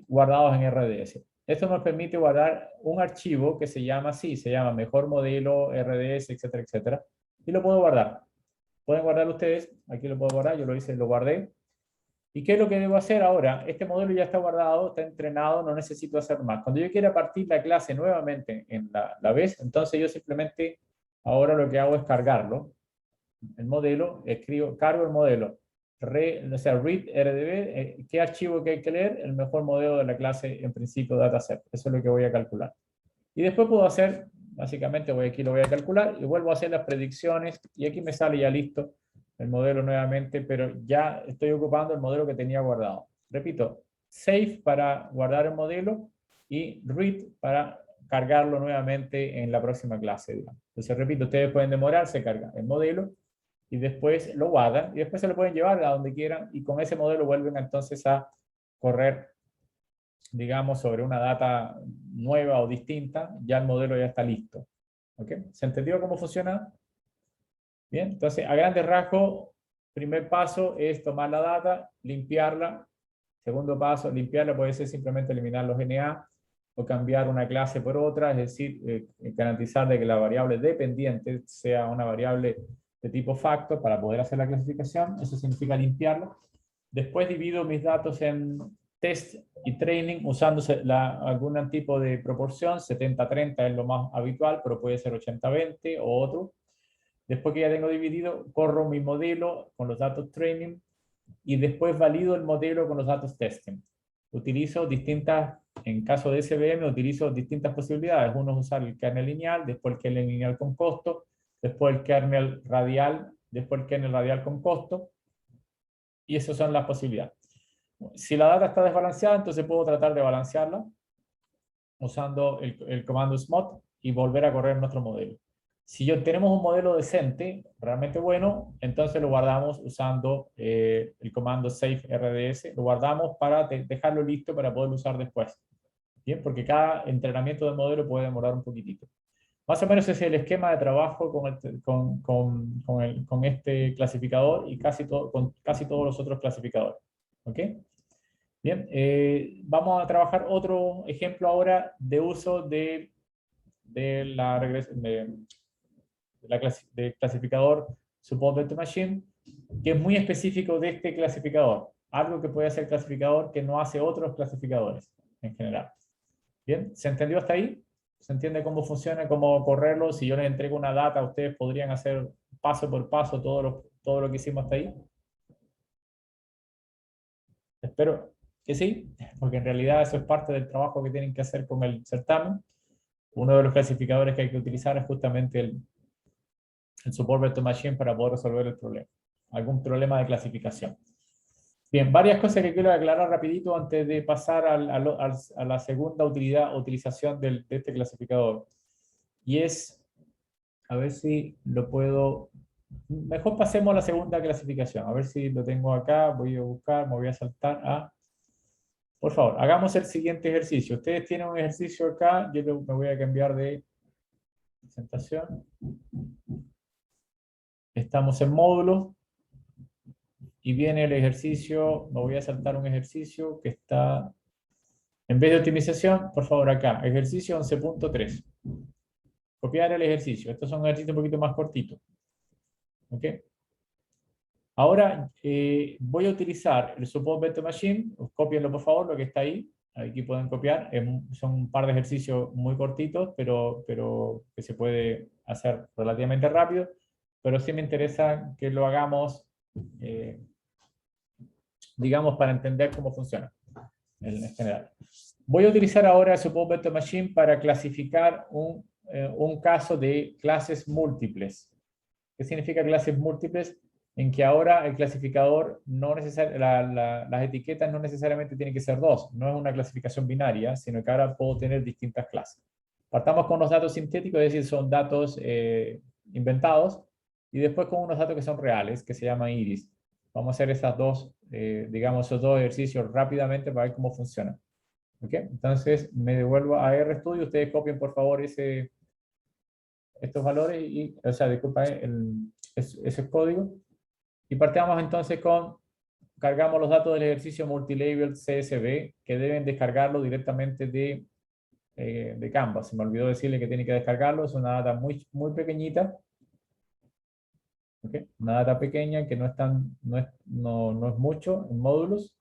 guardados en RDS. Esto nos permite guardar un archivo que se llama así, se llama mejor modelo, RDS, etcétera, etcétera. Y lo puedo guardar. Pueden guardar ustedes, aquí lo puedo guardar, yo lo hice, lo guardé. ¿Y qué es lo que debo hacer ahora? Este modelo ya está guardado, está entrenado, no necesito hacer más. Cuando yo quiera partir la clase nuevamente en la vez, entonces yo simplemente ahora lo que hago es cargarlo. El modelo, cargo el modelo. O sea, read RDB, ¿qué archivo que hay que leer? El mejor modelo de la clase en principio dataset. Eso es lo que voy a calcular. Y después puedo hacer, básicamente aquí lo voy a calcular y vuelvo a hacer las predicciones y aquí me sale ya listo el modelo nuevamente, pero ya estoy ocupando el modelo que tenía guardado. Repito, save para guardar el modelo y read para cargarlo nuevamente en la próxima clase, digamos. Entonces, repito, ustedes pueden demorar, se carga el modelo y después lo guardan y después se lo pueden llevar a donde quieran y con ese modelo vuelven entonces a correr, digamos, sobre una data nueva o distinta, ya el modelo ya está listo. ¿Ok? ¿Se entendió cómo funciona? Bien, entonces a grandes rasgos, primer paso es tomar la data, limpiarla. Segundo paso, limpiarla puede ser simplemente eliminar los NA o cambiar una clase por otra, es decir, garantizar de que la variable dependiente sea una variable de tipo factor para poder hacer la clasificación. Eso significa limpiarla. Después divido mis datos en test y training usando algún tipo de proporción. 70-30 es lo más habitual, pero puede ser 80-20 o otro. Después que ya tengo dividido, corro mi modelo con los datos training y después valido el modelo con los datos testing. Utilizo en caso de SVM, utilizo distintas posibilidades. Uno es usar el kernel lineal, después el kernel lineal con costo, después el kernel radial, después el kernel radial con costo. Y esas son las posibilidades. Si la data está desbalanceada, entonces puedo tratar de balancearla usando el comando smot y volver a correr nuestro modelo. Si tenemos un modelo decente, realmente bueno, entonces lo guardamos usando el comando save RDS, lo guardamos para dejarlo listo para poderlo usar después. Bien, porque cada entrenamiento del modelo puede demorar un poquitito. Más o menos ese es el esquema de trabajo con este clasificador y con casi todos los otros clasificadores. ¿Ok? Bien, vamos a trabajar otro ejemplo ahora de uso del clasificador Support Vector Machine, que es muy específico de este clasificador. Algo que puede hacer el clasificador que no hace otros clasificadores en general. Bien, ¿se entendió hasta ahí? ¿Se entiende cómo funciona, cómo correrlo? Si yo les entrego una data, ustedes podrían hacer paso por paso todo lo que hicimos hasta ahí. Espero que sí, porque en realidad eso es parte del trabajo que tienen que hacer con el certamen. Uno de los clasificadores que hay que utilizar es justamente el Support Vector Machine para poder resolver el problema. Algún problema de clasificación. Bien, varias cosas que quiero aclarar rapidito antes de pasar a la segunda utilización de este clasificador. Y es, a ver si lo puedo... Mejor pasemos a la segunda clasificación. A ver si lo tengo acá. Voy a buscar, me voy a saltar a... Por favor, hagamos el siguiente ejercicio. Ustedes tienen un ejercicio acá. Yo me voy a cambiar de presentación. Estamos en módulos. Y viene el ejercicio, me voy a saltar un ejercicio que está, en vez de optimización, por favor acá, ejercicio 11.3. Copiar el ejercicio. Estos son ejercicios un poquito más cortitos. ¿Ok? Ahora voy a utilizar el Support Vector Machine. Copienlo por favor, lo que está ahí. Aquí pueden copiar. Son un par de ejercicios muy cortitos, pero que se puede hacer relativamente rápido. Pero sí me interesa que lo hagamos, digamos, para entender cómo funciona en general. Voy a utilizar ahora el Support Vector Machine para clasificar un caso de clases múltiples. ¿Qué significa clases múltiples? En que ahora el clasificador, las etiquetas no necesariamente tienen que ser dos. No es una clasificación binaria, sino que ahora puedo tener distintas clases. Partamos con los datos sintéticos, es decir, son datos inventados, y después con unos datos que son reales, que se llaman iris. Vamos a hacer esas dos, digamos, esos dos ejercicios rápidamente para ver cómo funciona. ¿Ok? Entonces me devuelvo a RStudio. Ustedes copien por favor estos valores, o sea, disculpa, ese código. Y partamos entonces cargamos los datos del ejercicio multilabel CSV, que deben descargarlo directamente de Canvas. Se me olvidó decirle que tiene que descargarlo. Es una data muy, muy pequeñita. ¿Okay? Una data pequeña que no es mucho en módulos.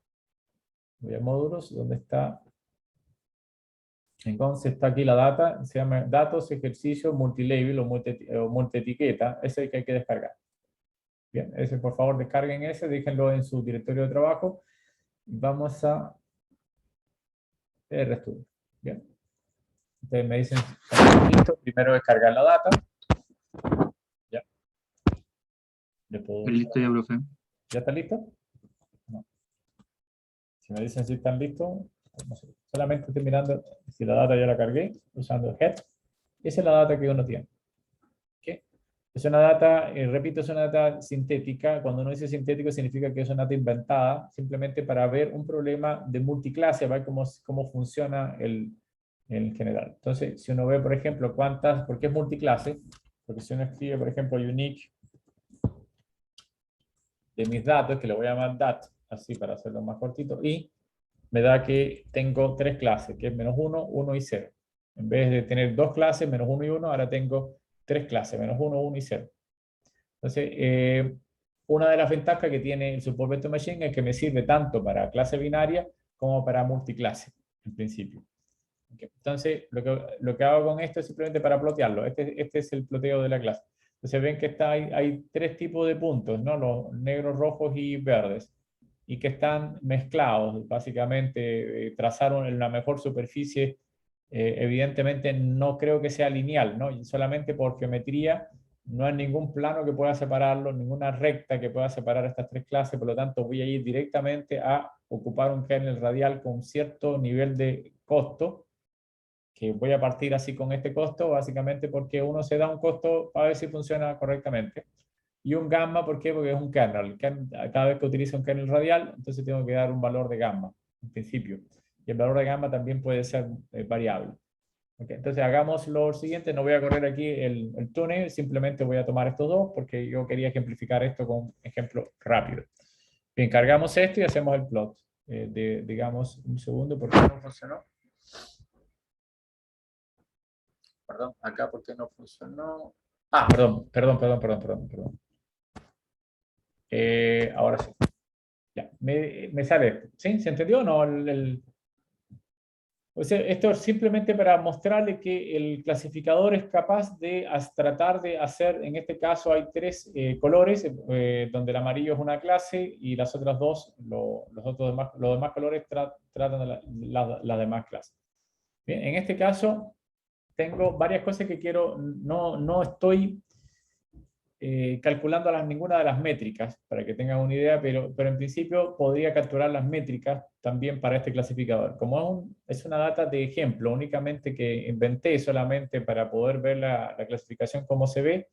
Voy a módulos, ¿dónde está? Entonces está aquí la data, se llama datos, ejercicio, multilabel o multietiqueta. Ese es el que hay que descargar. Bien, ese por favor descarguen ese, déjenlo en su directorio de trabajo. Vamos a RStudio. Bien. Ustedes me dicen, listo, primero descargar la data. Ya. Listo ya, profe. ¿Ya está listo? No. Si me dicen si están listos, no sé. Solamente estoy mirando si la data ya la cargué usando el head. Esa es la data que uno tiene. ¿Okay? Es una data, repito, es una data sintética. Cuando uno dice sintético significa que es una data inventada, simplemente para ver un problema de multiclase, ver cómo funciona en general. Entonces, si uno ve, por ejemplo, ¿por qué es multiclase? Porque si uno escribe, por ejemplo, unique de mis datos, que le voy a llamar dat, así para hacerlo más cortito, y me da que tengo tres clases, que es -1, 1 y 0. En vez de tener dos clases, -1 y 1, ahora tengo tres clases, -1, 1 y 0. Entonces, una de las ventajas que tiene el Support Vector Machine es que me sirve tanto para clase binaria como para multiclase, en principio. Okay. Entonces, lo que hago con esto es simplemente para plotearlo. Este es el ploteo de la clase. Entonces ven que hay tres tipos de puntos, ¿no? Los negros, rojos y verdes, y que están mezclados. Básicamente, trazaron la mejor superficie. Evidentemente no creo que sea lineal, ¿no? Y solamente por geometría no hay ningún plano que pueda separarlo, ninguna recta que pueda separar estas tres clases, por lo tanto voy a ir directamente a ocupar un kernel radial con cierto nivel de costo, que voy a partir así con este costo, básicamente porque uno se da un costo para ver si funciona correctamente. Y un gamma, ¿por qué? Porque es un kernel. Cada vez que utilizo un kernel radial, entonces tengo que dar un valor de gamma, en principio. Y el valor de gamma también puede ser variable. Okay, entonces hagamos lo siguiente, no voy a correr aquí el túnel, simplemente voy a tomar estos dos porque yo quería ejemplificar esto con un ejemplo rápido. Bien, cargamos esto y hacemos el plot. Digamos, un segundo, ¿por qué no funcionó? Perdón, acá, ¿por qué no funcionó? Ah, perdón. Ahora sí. Ya, me sale esto. ¿Sí? ¿Se entendió o no? O sea, esto es simplemente para mostrarle que el clasificador es capaz de tratar de hacer, en este caso hay tres colores, donde el amarillo es una clase y las otras dos, los demás colores tratan de las demás clases. Bien, en este caso tengo varias cosas que quiero, no estoy calculando ninguna de las métricas, para que tengan una idea, pero en principio podría capturar las métricas también para este clasificador. Como es una data de ejemplo, únicamente que inventé solamente para poder ver la clasificación como se ve,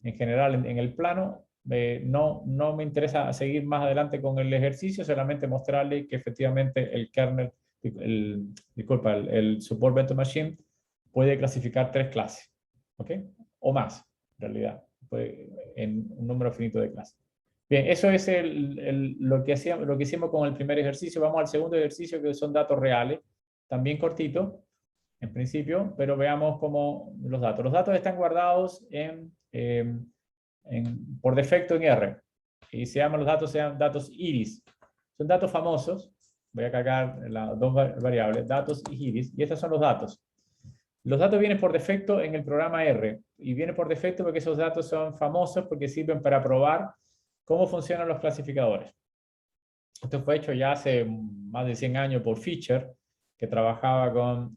en general en el plano, no me interesa seguir más adelante con el ejercicio, solamente mostrarle que efectivamente el kernel, el support vector machine puede clasificar tres clases, ¿ok? O más, en realidad, en un número finito de clases. Bien, eso es lo que hicimos con el primer ejercicio. Vamos al segundo ejercicio, que son datos reales, también cortito, en principio, pero veamos cómo los datos. Los datos están guardados por defecto en R, y los datos iris. Son datos famosos. Voy a cargar las dos variables, datos y iris, y estos son los datos. Los datos vienen por defecto en el programa R, y vienen por defecto porque esos datos son famosos porque sirven para probar cómo funcionan los clasificadores. Esto fue hecho ya hace más de 100 años por Fisher, que trabajaba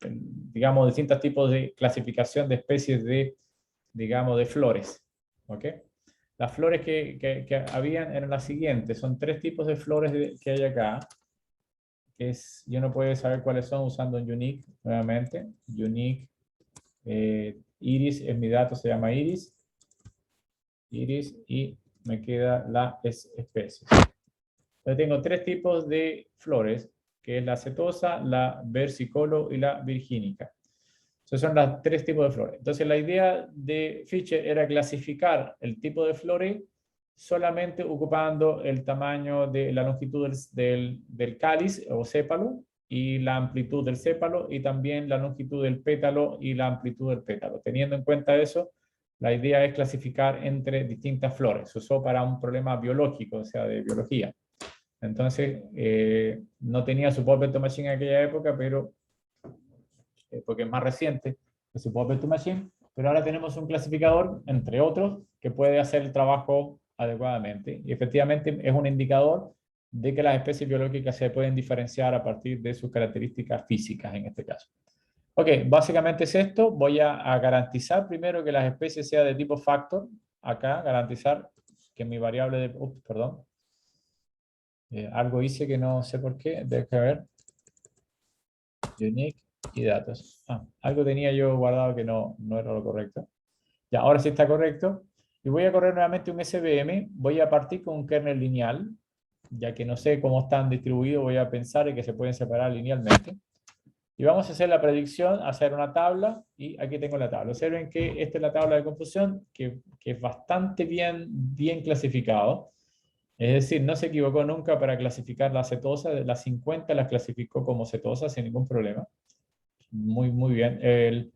digamos, distintos tipos de clasificación de especies digamos, de flores. ¿Okay? Las flores que habían eran las siguientes. Son tres tipos de flores que hay acá. Yo no puedo saber cuáles son usando un unique, nuevamente. Unique, iris es mi dato, se llama iris. Iris, y me queda la especie. Entonces tengo tres tipos de flores, que es la setosa, la versicolor y la virgínica. Esos son los tres tipos de flores. Entonces la idea de Fisher era clasificar el tipo de flores solamente ocupando el tamaño de la longitud del cáliz o sépalo, y la amplitud del sépalo, y también la longitud del pétalo y la amplitud del pétalo. Teniendo en cuenta eso, la idea es clasificar entre distintas flores. Se usó para un problema biológico, o sea, de biología. Entonces, no tenía support vector machine en aquella época, pero porque es más reciente el support vector machine, pero ahora tenemos un clasificador, entre otros, que puede hacer el trabajo adecuadamente. Y efectivamente es un indicador de que las especies biológicas se pueden diferenciar a partir de sus características físicas en este caso. Ok, básicamente es esto. Voy a garantizar primero que las especies sean de tipo factor. Acá, garantizar que mi variable de... perdón. Algo hice que no sé por qué. Deja ver. Unique y datos. Algo tenía yo guardado que no era lo correcto. Ya, ahora sí está correcto. Y voy a correr nuevamente un SVM. Voy a partir con un kernel lineal. Ya que no sé cómo están distribuidos, voy a pensar en que se pueden separar linealmente. Y vamos a hacer la predicción, hacer una tabla, y aquí tengo la tabla. Observen que esta es la tabla de confusión, que es bastante bien clasificado. Es decir, no se equivocó nunca para clasificar la cetosa. De las 50 las clasificó como cetosa sin ningún problema. Muy bien. El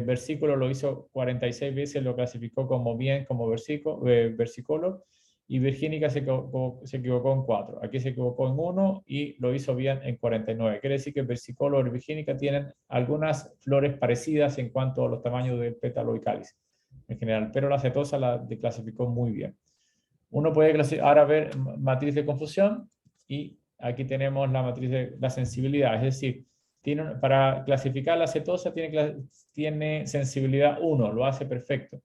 versículo lo hizo 46 veces, lo clasificó como bien, como versicolor. Y Virgínica se equivocó en 4. Aquí se equivocó en 1 y lo hizo bien en 49. Quiere decir que versicolor y Virgínica tienen algunas flores parecidas en cuanto a los tamaños del pétalo y cáliz en general, pero la cetosa la clasificó muy bien. Uno puede ahora ver matriz de confusión, y aquí tenemos la matriz de la sensibilidad, es decir, para clasificar la cetosa tiene sensibilidad 1, lo hace perfecto.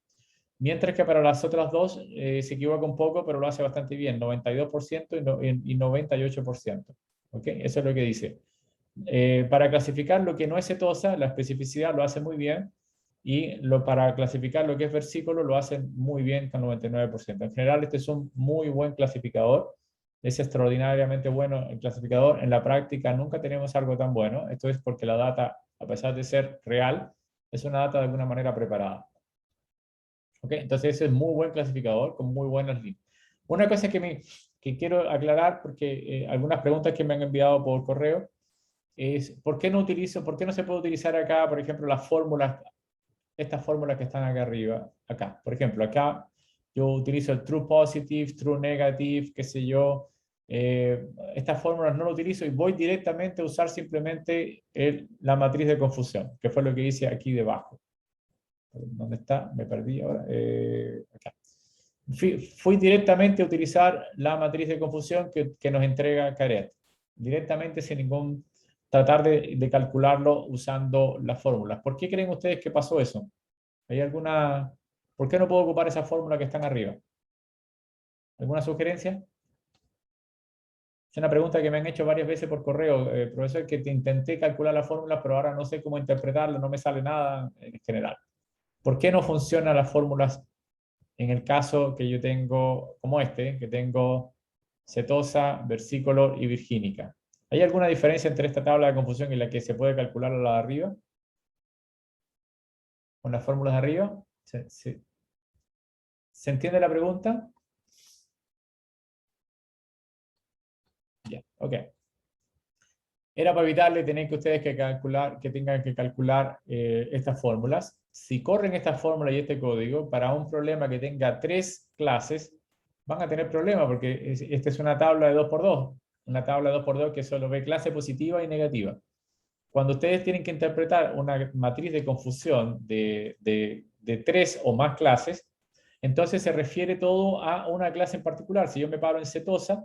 Mientras que para las otras dos se equivoca un poco, pero lo hace bastante bien, 92% y 98%. ¿Okay? Eso es lo que dice. Para clasificar lo que no es setosa, la especificidad lo hace muy bien, y para clasificar lo que es versículo lo hacen muy bien con 99%. En general, este es un muy buen clasificador, es extraordinariamente bueno el clasificador. En la práctica nunca tenemos algo tan bueno. Esto es porque la data, a pesar de ser real, es una data de alguna manera preparada. ¿Ok? Entonces ese es muy buen clasificador con muy buenas líneas. Una cosa que quiero aclarar, porque algunas preguntas que me han enviado por correo, es ¿por qué no se puede utilizar acá, por ejemplo, las fórmulas, estas fórmulas que están acá arriba, acá? Por ejemplo, acá yo utilizo el true positive, true negative, qué sé yo. Estas fórmulas no lo utilizo y voy directamente a usar simplemente la matriz de confusión, que fue lo que hice aquí debajo. ¿Dónde está? Me perdí ahora. Acá. Fui directamente a utilizar la matriz de confusión que nos entrega Caret. Directamente sin ningún tratar de calcularlo usando las fórmulas. ¿Por qué creen ustedes que pasó eso? ¿Hay alguna... ¿Por qué no puedo ocupar esa fórmula que están arriba? ¿Alguna sugerencia? Es una pregunta que me han hecho varias veces por correo, profesor, que te intenté calcular la fórmula, pero ahora no sé cómo interpretarla, no me sale nada en general. ¿Por qué no funcionan las fórmulas en el caso que yo tengo, como este, que tengo setosa, versicolor y virgínica? ¿Hay alguna diferencia entre esta tabla de confusión y la que se puede calcular a la de arriba? ¿Con las fórmulas de arriba? ¿Se entiende la pregunta? Ya, ok. Era para evitarle tener que ustedes que tengan que calcular estas fórmulas. Si corren esta fórmula y este código para un problema que tenga 3 clases, van a tener problemas porque esta es una tabla de 2×2. Una tabla de 2×2 que solo ve clase positiva y negativa. Cuando ustedes tienen que interpretar una matriz de confusión de 3 o más clases, entonces se refiere todo a una clase en particular. Si yo me paro en setosa,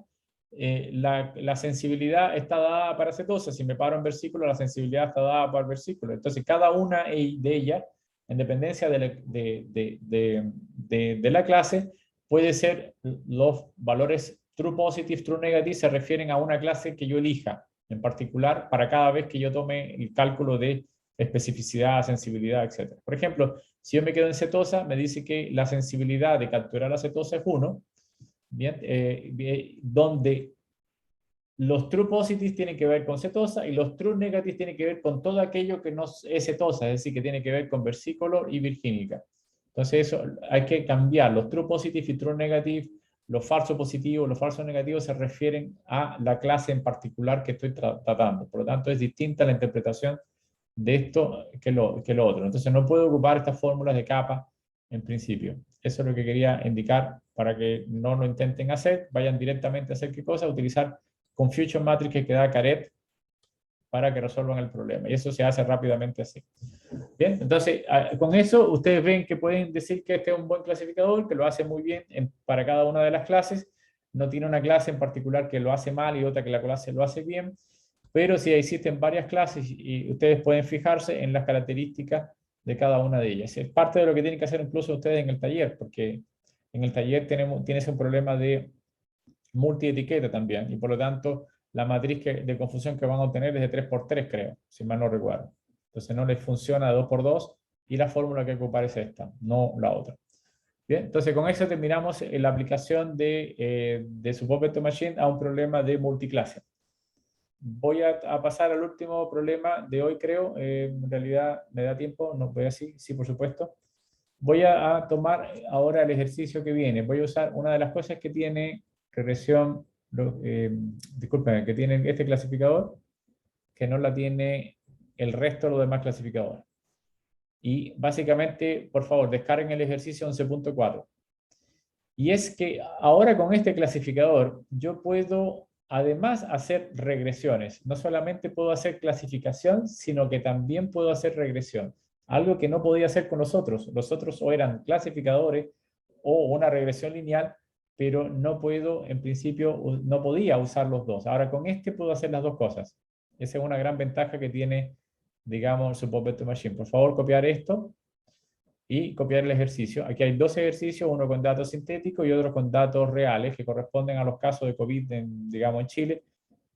la sensibilidad está dada para setosa. Si me paro en versículo, la sensibilidad está dada para el versículo. Entonces, cada una de ellas, en dependencia de la clase, puede ser los valores true positive, true negative, se refieren a una clase que yo elija en particular para cada vez que yo tome el cálculo de especificidad, sensibilidad, etc. Por ejemplo, si yo me quedo en cetosa, me dice que la sensibilidad de capturar la cetosa es 1, ¿bien? Donde los true positives tienen que ver con cetosa y los true negatives tienen que ver con todo aquello que no es cetosa, es decir, que tiene que ver con versículo y virgínica. Entonces eso hay que cambiar. Los true positive y true negative, los falsos positivos, los falsos negativos se refieren a la clase en particular que estoy tratando. Por lo tanto, es distinta la interpretación de esto que lo otro. Entonces no puedo ocupar estas fórmulas de capa en principio. Eso es lo que quería indicar para que no lo intenten hacer. Vayan directamente a hacer qué cosa, utilizar Confusion Matrix que da Caret para que resuelvan el problema. Y eso se hace rápidamente así. Bien, entonces con eso ustedes ven que pueden decir que este es un buen clasificador, que lo hace muy bien para cada una de las clases. No tiene una clase en particular que lo hace mal y otra que la clase lo hace bien. Pero sí existen varias clases y ustedes pueden fijarse en las características de cada una de ellas. Es parte de lo que tienen que hacer incluso ustedes en el taller, porque en el taller tienes un problema de multietiqueta también, y por lo tanto la matriz de confusión que van a obtener es de 3×3, creo, si mal no recuerdo. Entonces no les funciona de 2×2 y la fórmula que hay que ocupar es esta, no la otra. Bien, entonces con eso terminamos la aplicación de su Puppet Machine a un problema de multiclase. Voy a pasar al último problema de hoy, creo. En realidad me da tiempo, no voy así, sí, por supuesto. Voy a tomar ahora el ejercicio que viene. Voy a usar una de las cosas que tiene regresión, disculpen, que tiene este clasificador, que no la tiene el resto de los demás clasificadores. Y básicamente, por favor, descarguen el ejercicio 11.4. Y es que ahora con este clasificador yo puedo además hacer regresiones. No solamente puedo hacer clasificación, sino que también puedo hacer regresión. Algo que no podía hacer con los otros. Los otros o eran clasificadores o una regresión lineal, pero no puedo, en principio, no podía usar los dos. Ahora con este puedo hacer las dos cosas. Esa es una gran ventaja que tiene, digamos, su Puppet Machine. Por favor, copiar esto y copiar el ejercicio. Aquí hay 2 ejercicios, uno con datos sintéticos y otro con datos reales que corresponden a los casos de COVID, digamos, en Chile.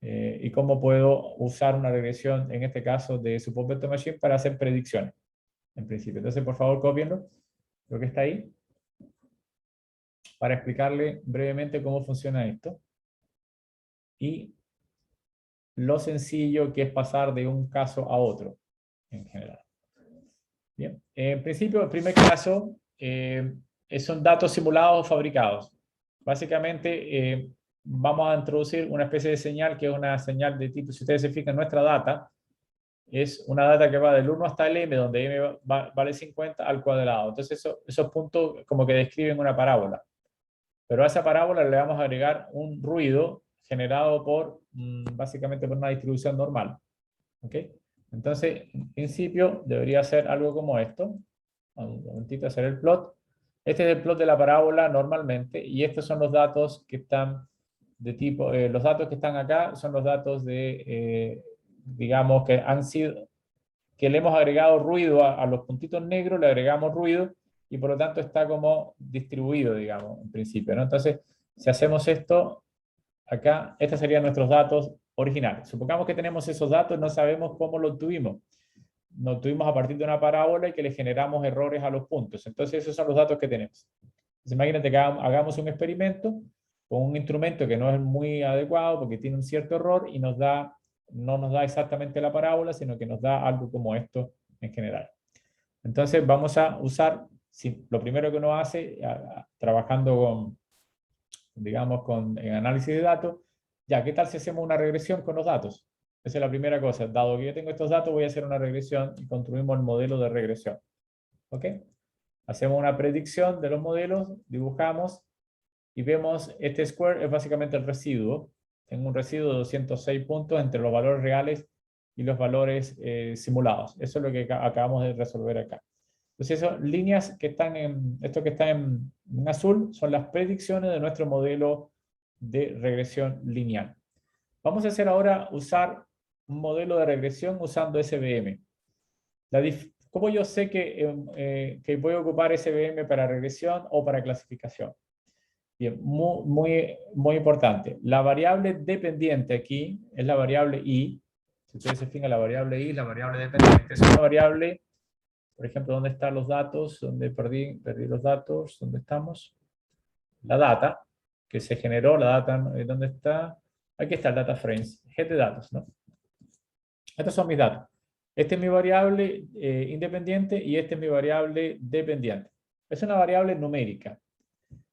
y cómo puedo usar una regresión, en este caso de Support Vector Machine, para hacer predicciones, en principio. Entonces, por favor, cópienlo, lo que está ahí, para explicarle brevemente cómo funciona esto. Y lo sencillo que es pasar de un caso a otro, en general. Bien, en principio, el primer caso son datos simulados o fabricados. Básicamente, vamos a introducir una especie de señal que es una señal de tipo, si ustedes se fijan, nuestra data es una data que va del 1 hasta el m, donde m vale 50 al cuadrado. Entonces, esos puntos como que describen una parábola. Pero a esa parábola le vamos a agregar un ruido generado por, básicamente, por una distribución normal. ¿Ok? Entonces, en principio, debería ser algo como esto. Un momentito, hacer el plot. Este es el plot de la parábola normalmente, y estos son los datos que están de tipo, los datos que están acá son los datos de, digamos, que han sido, que le hemos agregado ruido a los puntitos negros, le agregamos ruido, y por lo tanto está como distribuido, digamos, en principio, ¿no? Entonces, si hacemos esto, acá, estos serían nuestros datos originales. Supongamos que tenemos esos datos, no sabemos cómo los tuvimos. Lo tuvimos a partir de una parábola y que le generamos errores a los puntos. Entonces, esos son los datos que tenemos. Entonces, imagínate que hagamos un experimento con un instrumento que no es muy adecuado porque tiene un cierto error y no nos da exactamente la parábola, sino que nos da algo como esto en general. Entonces, vamos a usar, lo primero que uno hace, trabajando con, digamos, en análisis de datos, ya, ¿qué tal si hacemos una regresión con los datos? Esa es la primera cosa. Dado que yo tengo estos datos, voy a hacer una regresión y construimos el modelo de regresión. ¿Ok? Hacemos una predicción de los modelos, dibujamos y vemos este square es básicamente el residuo. Tengo un residuo de 206 puntos entre los valores reales y los valores simulados. Eso es lo que acabamos de resolver acá. Entonces, esas líneas que están esto que está en azul son las predicciones de nuestro modelo de regresión lineal. Vamos a hacer ahora usar un modelo de regresión usando SVM. ¿Cómo yo sé que voy a ocupar SVM para regresión o para clasificación? Bien, muy importante. La variable dependiente aquí es la variable i. Si ustedes se fijan, la variable i, la variable dependiente, es una variable, por ejemplo, ¿dónde están los datos? ¿Dónde perdí los datos? ¿Dónde estamos? La data que se generó, la data, ¿dónde está? Aquí está el data frames, head de datos, ¿no? Estos son mis datos. Este es mi variable independiente y este es mi variable dependiente. Es una variable numérica.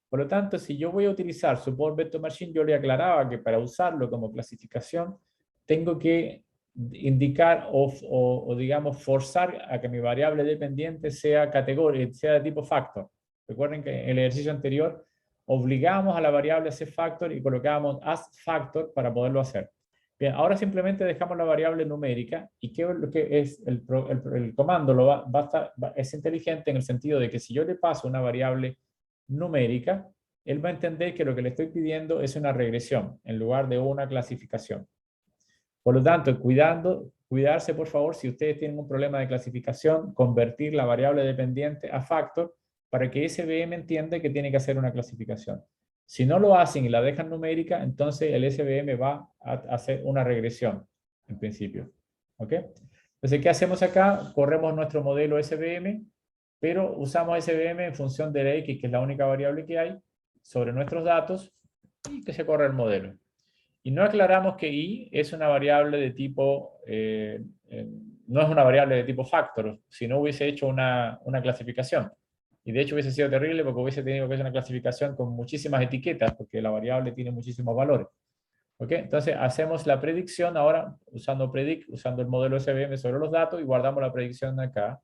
Por lo tanto, si yo voy a utilizar Support Vector Machine, yo le aclaraba que para usarlo como clasificación, tengo que indicar o digamos, forzar a que mi variable dependiente sea sea de tipo factor. Recuerden que en el ejercicio anterior obligamos a la variable a ser factor y colocábamos as factor para poderlo hacer. Bien, ahora simplemente dejamos la variable numérica y ¿qué es lo que es el comando? Es inteligente en el sentido de que si yo le paso una variable numérica, él va a entender que lo que le estoy pidiendo es una regresión en lugar de una clasificación. Por lo tanto, cuidarse por favor, si ustedes tienen un problema de clasificación, convertir la variable dependiente a factor para que SVM entienda que tiene que hacer una clasificación. Si no lo hacen y la dejan numérica, entonces el SVM va a hacer una regresión, en principio. ¿Ok? Entonces, ¿qué hacemos acá? Corremos nuestro modelo SVM, pero usamos SVM en función de la X, que es la única variable que hay, sobre nuestros datos, y que se corre el modelo. Y no aclaramos que i es una variable de tipo, no es una variable de tipo factor, si no hubiese hecho una clasificación. Y de hecho hubiese sido terrible porque hubiese tenido que hacer una clasificación con muchísimas etiquetas, porque la variable tiene muchísimos valores. ¿Ok? Entonces hacemos la predicción ahora usando predict, usando el modelo SVM sobre los datos y guardamos la predicción acá.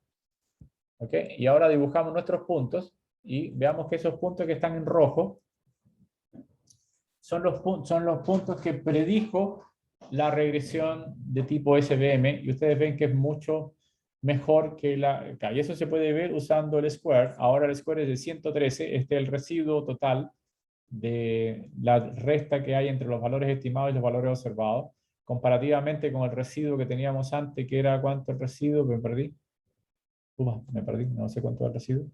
¿Ok? Y ahora dibujamos nuestros puntos y veamos que esos puntos que están en rojo son los puntos que predijo la regresión de tipo SVM y ustedes ven que es mucho mejor que la... Y eso se puede ver usando el square. Ahora el square es de 113, este es el residuo total de la resta que hay entre los valores estimados y los valores observados, comparativamente con el residuo que teníamos antes, que era ¿cuánto el residuo? Me perdí. Me perdí, no sé cuánto es el residuo.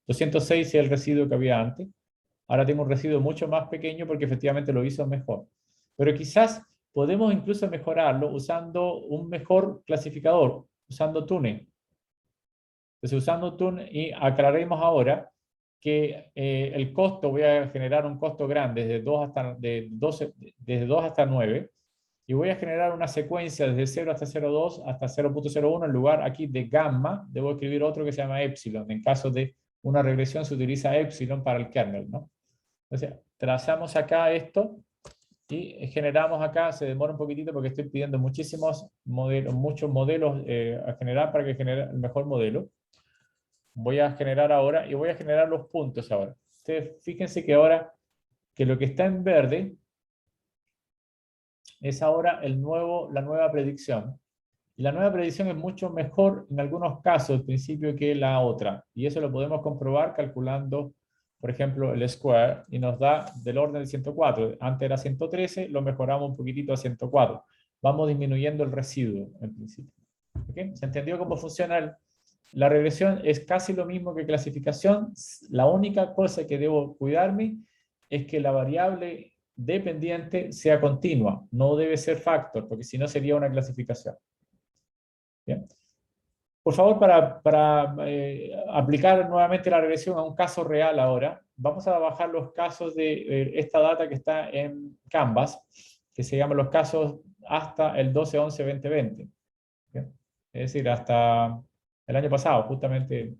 206 es el residuo que había antes. Ahora tengo un residuo mucho más pequeño porque efectivamente lo hizo mejor. Pero quizás podemos incluso mejorarlo usando un mejor clasificador, usando Tune. Entonces, usando Tune, y aclaremos ahora que el costo, voy a generar un costo grande desde 2 hasta 9, y voy a generar una secuencia desde 0 hasta 0,2 hasta 0,01. En lugar aquí de gamma, debo escribir otro que se llama epsilon. En caso de una regresión se utiliza epsilon para el kernel, ¿no? Entonces, trazamos acá esto y generamos acá, se demora un poquitito porque estoy pidiendo muchos modelos a generar para que genere el mejor modelo. Voy a generar ahora y voy a generar los puntos ahora. Ustedes fíjense que ahora que lo que está en verde es ahora la nueva predicción. Y la nueva predicción es mucho mejor en algunos casos al principio que la otra. Y eso lo podemos comprobar calculando, por ejemplo, el square, y nos da del orden de 104. Antes era 113, lo mejoramos un poquitito a 104. Vamos disminuyendo el residuo en principio. ¿Okay? ¿Se entendió cómo funciona la regresión? Es casi lo mismo que clasificación. La única cosa que debo cuidarme es que la variable dependiente sea continua. No debe ser factor, porque si no sería una clasificación. Bien. Por favor, para aplicar nuevamente la regresión a un caso real ahora, vamos a bajar los casos de esta data que está en Canvas, que se llaman los casos hasta el 12/11/2020. ¿Bien? Es decir, hasta el año pasado, justamente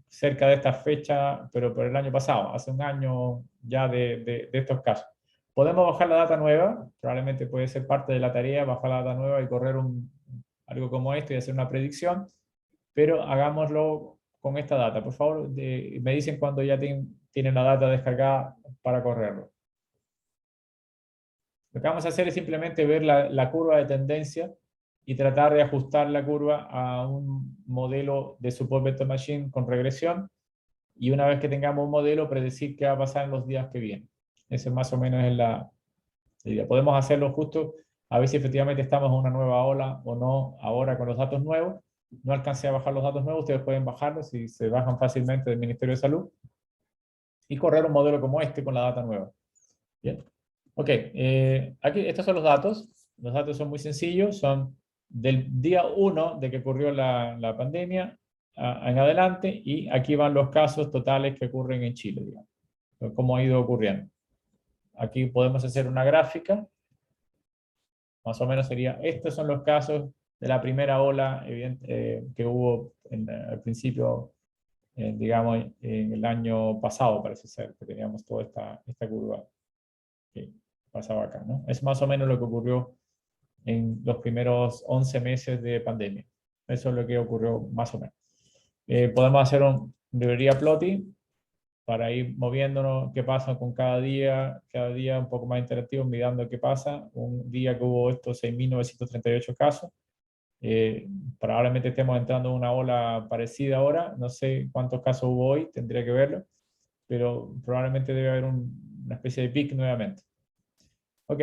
cerca de esta fecha, pero por el año pasado, hace un año ya de estos casos. Podemos bajar la data nueva, probablemente puede ser parte de la tarea, bajar la data nueva y correr algo como esto y hacer una predicción, pero hagámoslo con esta data. Por favor, me dicen cuando ya tienen la data descargada para correrlo. Lo que vamos a hacer es simplemente ver la curva de tendencia y tratar de ajustar la curva a un modelo de Support Vector Machine con regresión, y una vez que tengamos un modelo, predecir qué va a pasar en los días que vienen. Ese más o menos es la idea. Podemos hacerlo justo a ver si efectivamente estamos en una nueva ola o no ahora con los datos nuevos. No alcancé a bajar los datos nuevos, ustedes pueden bajarlos si se bajan fácilmente del Ministerio de Salud y correr un modelo como este con la data nueva. Bien. Ok, aquí estos son los datos. Los datos son muy sencillos, son del día 1 de que ocurrió la pandemia en adelante, y aquí van los casos totales que ocurren en Chile, digamos, cómo ha ido ocurriendo. Aquí podemos hacer una gráfica. Más o menos sería, estos son los casos de la primera ola que hubo al principio, digamos, en el año pasado, parece ser, que teníamos toda esta curva que pasaba acá, ¿no? Es más o menos lo que ocurrió en los primeros 11 meses de pandemia. Eso es lo que ocurrió más o menos. Podemos hacer un librería plotting para ir moviéndonos qué pasa con cada día un poco más interactivo, mirando qué pasa. Un día que hubo estos 6.938 casos, probablemente estemos entrando en una ola parecida ahora, no sé cuántos casos hubo hoy, tendría que verlo, pero probablemente debe haber una especie de pic nuevamente. Ok,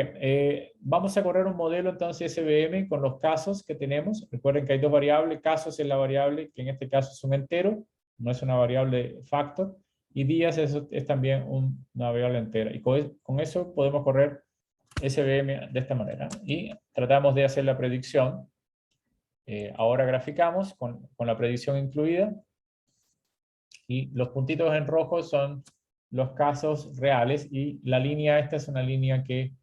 vamos a correr un modelo entonces SVM con los casos que tenemos. Recuerden que hay dos variables, casos es la variable, que en este caso es un entero, no es una variable factor, y días es también una variable entera. Y con eso podemos correr SVM de esta manera. Y tratamos de hacer la predicción. Ahora graficamos con la predicción incluida. Y los puntitos en rojo son los casos reales, y la línea esta es una línea que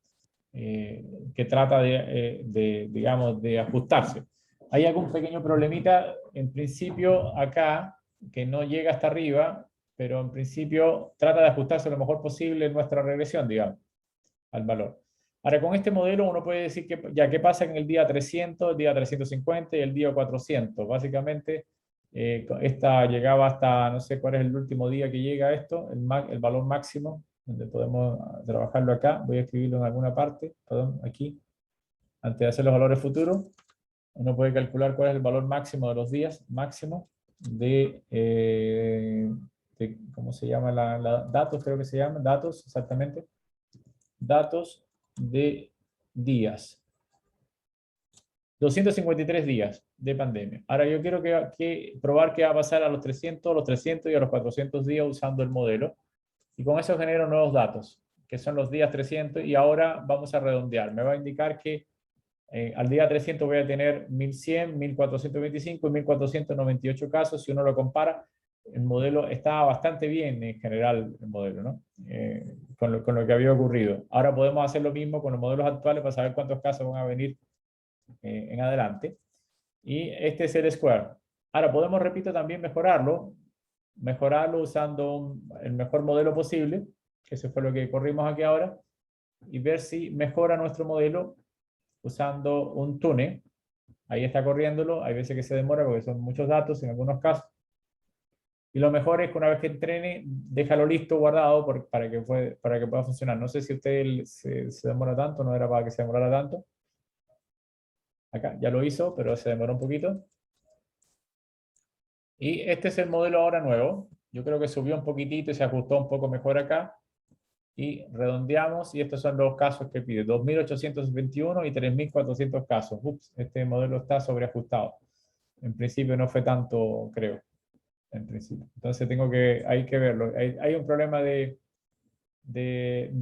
trata digamos, de ajustarse. Hay algún pequeño problemita, en principio acá, que no llega hasta arriba, pero en principio trata de ajustarse lo mejor posible en nuestra regresión, digamos, al valor. Ahora, con este modelo uno puede decir que ya qué pasa en el día 300, el día 350 y el día 400. Básicamente, esta llegaba hasta, no sé cuál es el último día que llega esto, el valor máximo, donde podemos trabajarlo acá. Voy a escribirlo en alguna parte, perdón, aquí, antes de hacer los valores futuros. Uno puede calcular cuál es el valor máximo de los días, máximo de ¿cómo se llama? Datos, creo que se llama, datos, exactamente. Datos de días. 253 días de pandemia. Ahora yo quiero probar qué va a pasar a los 300 y a los 400 días usando el modelo. Y con eso genero nuevos datos. que son los días 300, y ahora vamos a redondear. Me va a indicar que al día 300 voy a tener 1100, 1425 y 1498 casos. Si uno lo compara, el modelo está bastante bien en general, el modelo, ¿no? Con lo que había ocurrido. Ahora podemos hacer lo mismo con los modelos actuales para saber cuántos casos van a venir en adelante. Y este es el square. Ahora podemos, repito, también mejorarlo usando el mejor modelo posible, que eso fue lo que corrimos aquí ahora, y ver si mejora nuestro modelo usando un tune. Ahí está corriéndolo, hay veces que se demora porque son muchos datos en algunos casos. Y lo mejor es que una vez que entrene, déjalo listo, guardado, para que pueda funcionar. No sé si usted se demora tanto, no era para que se demorara tanto. Acá ya lo hizo, pero se demoró un poquito. Y este es el modelo ahora nuevo. Yo creo que subió un poquitito y se ajustó un poco mejor acá. Y redondeamos, y estos son los casos que pide, 2.821 y 3.400 casos. Ups, este modelo está sobreajustado. En principio no fue tanto, creo, en principio. Entonces hay que verlo. Hay un problema de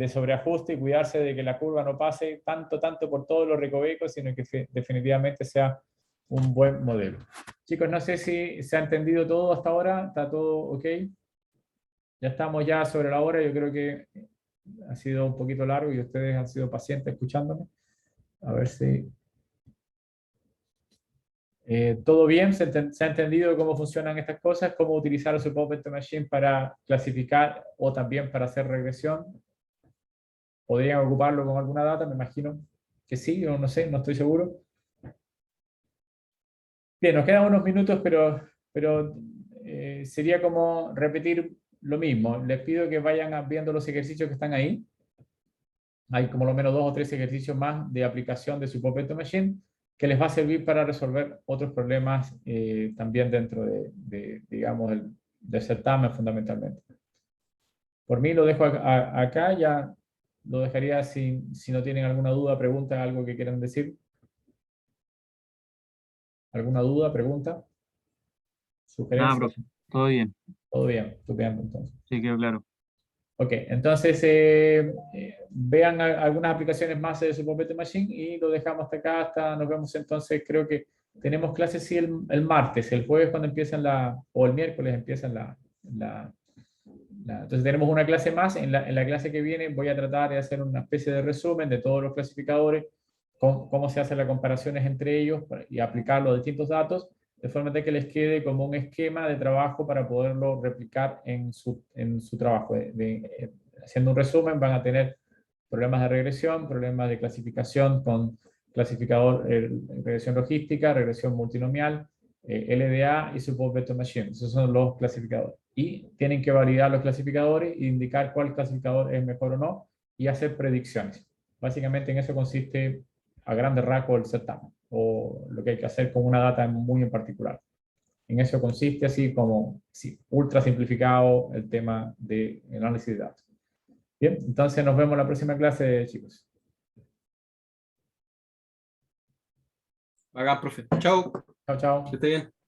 sobreajuste y cuidarse de que la curva no pase tanto por todos los recovecos, sino que definitivamente sea un buen modelo. Chicos, no sé si se ha entendido todo hasta ahora. ¿Está todo ok? Ya estamos ya sobre la hora. Yo creo que ha sido un poquito largo y ustedes han sido pacientes escuchándome. A ver si... ¿todo bien? ¿Se ha entendido cómo funcionan estas cosas? ¿Cómo utilizar su Puppet Machine para clasificar o también para hacer regresión? ¿Podrían ocuparlo con alguna data? Me imagino que sí, o no sé, no estoy seguro. Bien, nos quedan unos minutos, pero sería como repetir lo mismo. Les pido que vayan viendo los ejercicios que están ahí. Hay como lo menos 2 o 3 ejercicios más de aplicación de su Puppet Machine que les va a servir para resolver otros problemas también dentro digamos, del certamen fundamentalmente. Por mí lo dejo acá, ya lo dejaría si no tienen alguna duda, pregunta, algo que quieran decir. ¿Alguna duda, pregunta? Nada, ¿Sugerencia? profe, todo bien. Todo bien, estupendo entonces. Sí, quedó claro. Ok, entonces vean algunas aplicaciones más de su Puppet Machine y lo dejamos hasta acá, nos vemos entonces, creo que tenemos clases sí el martes, el jueves cuando empiezan o el miércoles empiezan entonces tenemos una clase más, en la clase que viene voy a tratar de hacer una especie de resumen de todos los clasificadores, cómo se hacen las comparaciones entre ellos y aplicar los distintos datos, de forma de que les quede como un esquema de trabajo para poderlo replicar en su trabajo. Haciendo un resumen, van a tener problemas de regresión, problemas de clasificación con clasificador, regresión logística, regresión multinomial, LDA y Support Vector Machine. Esos son los clasificadores. Y tienen que validar los clasificadores e indicar cuál clasificador es mejor o no y hacer predicciones. Básicamente en eso consiste a grandes rasgos el certamen, o lo que hay que hacer con una data muy en particular. En eso consiste así como ultra simplificado el tema de análisis de datos. Bien, entonces nos vemos en la próxima clase, chicos. Hagan, profe. Chao. Chao, chao. Que esté bien.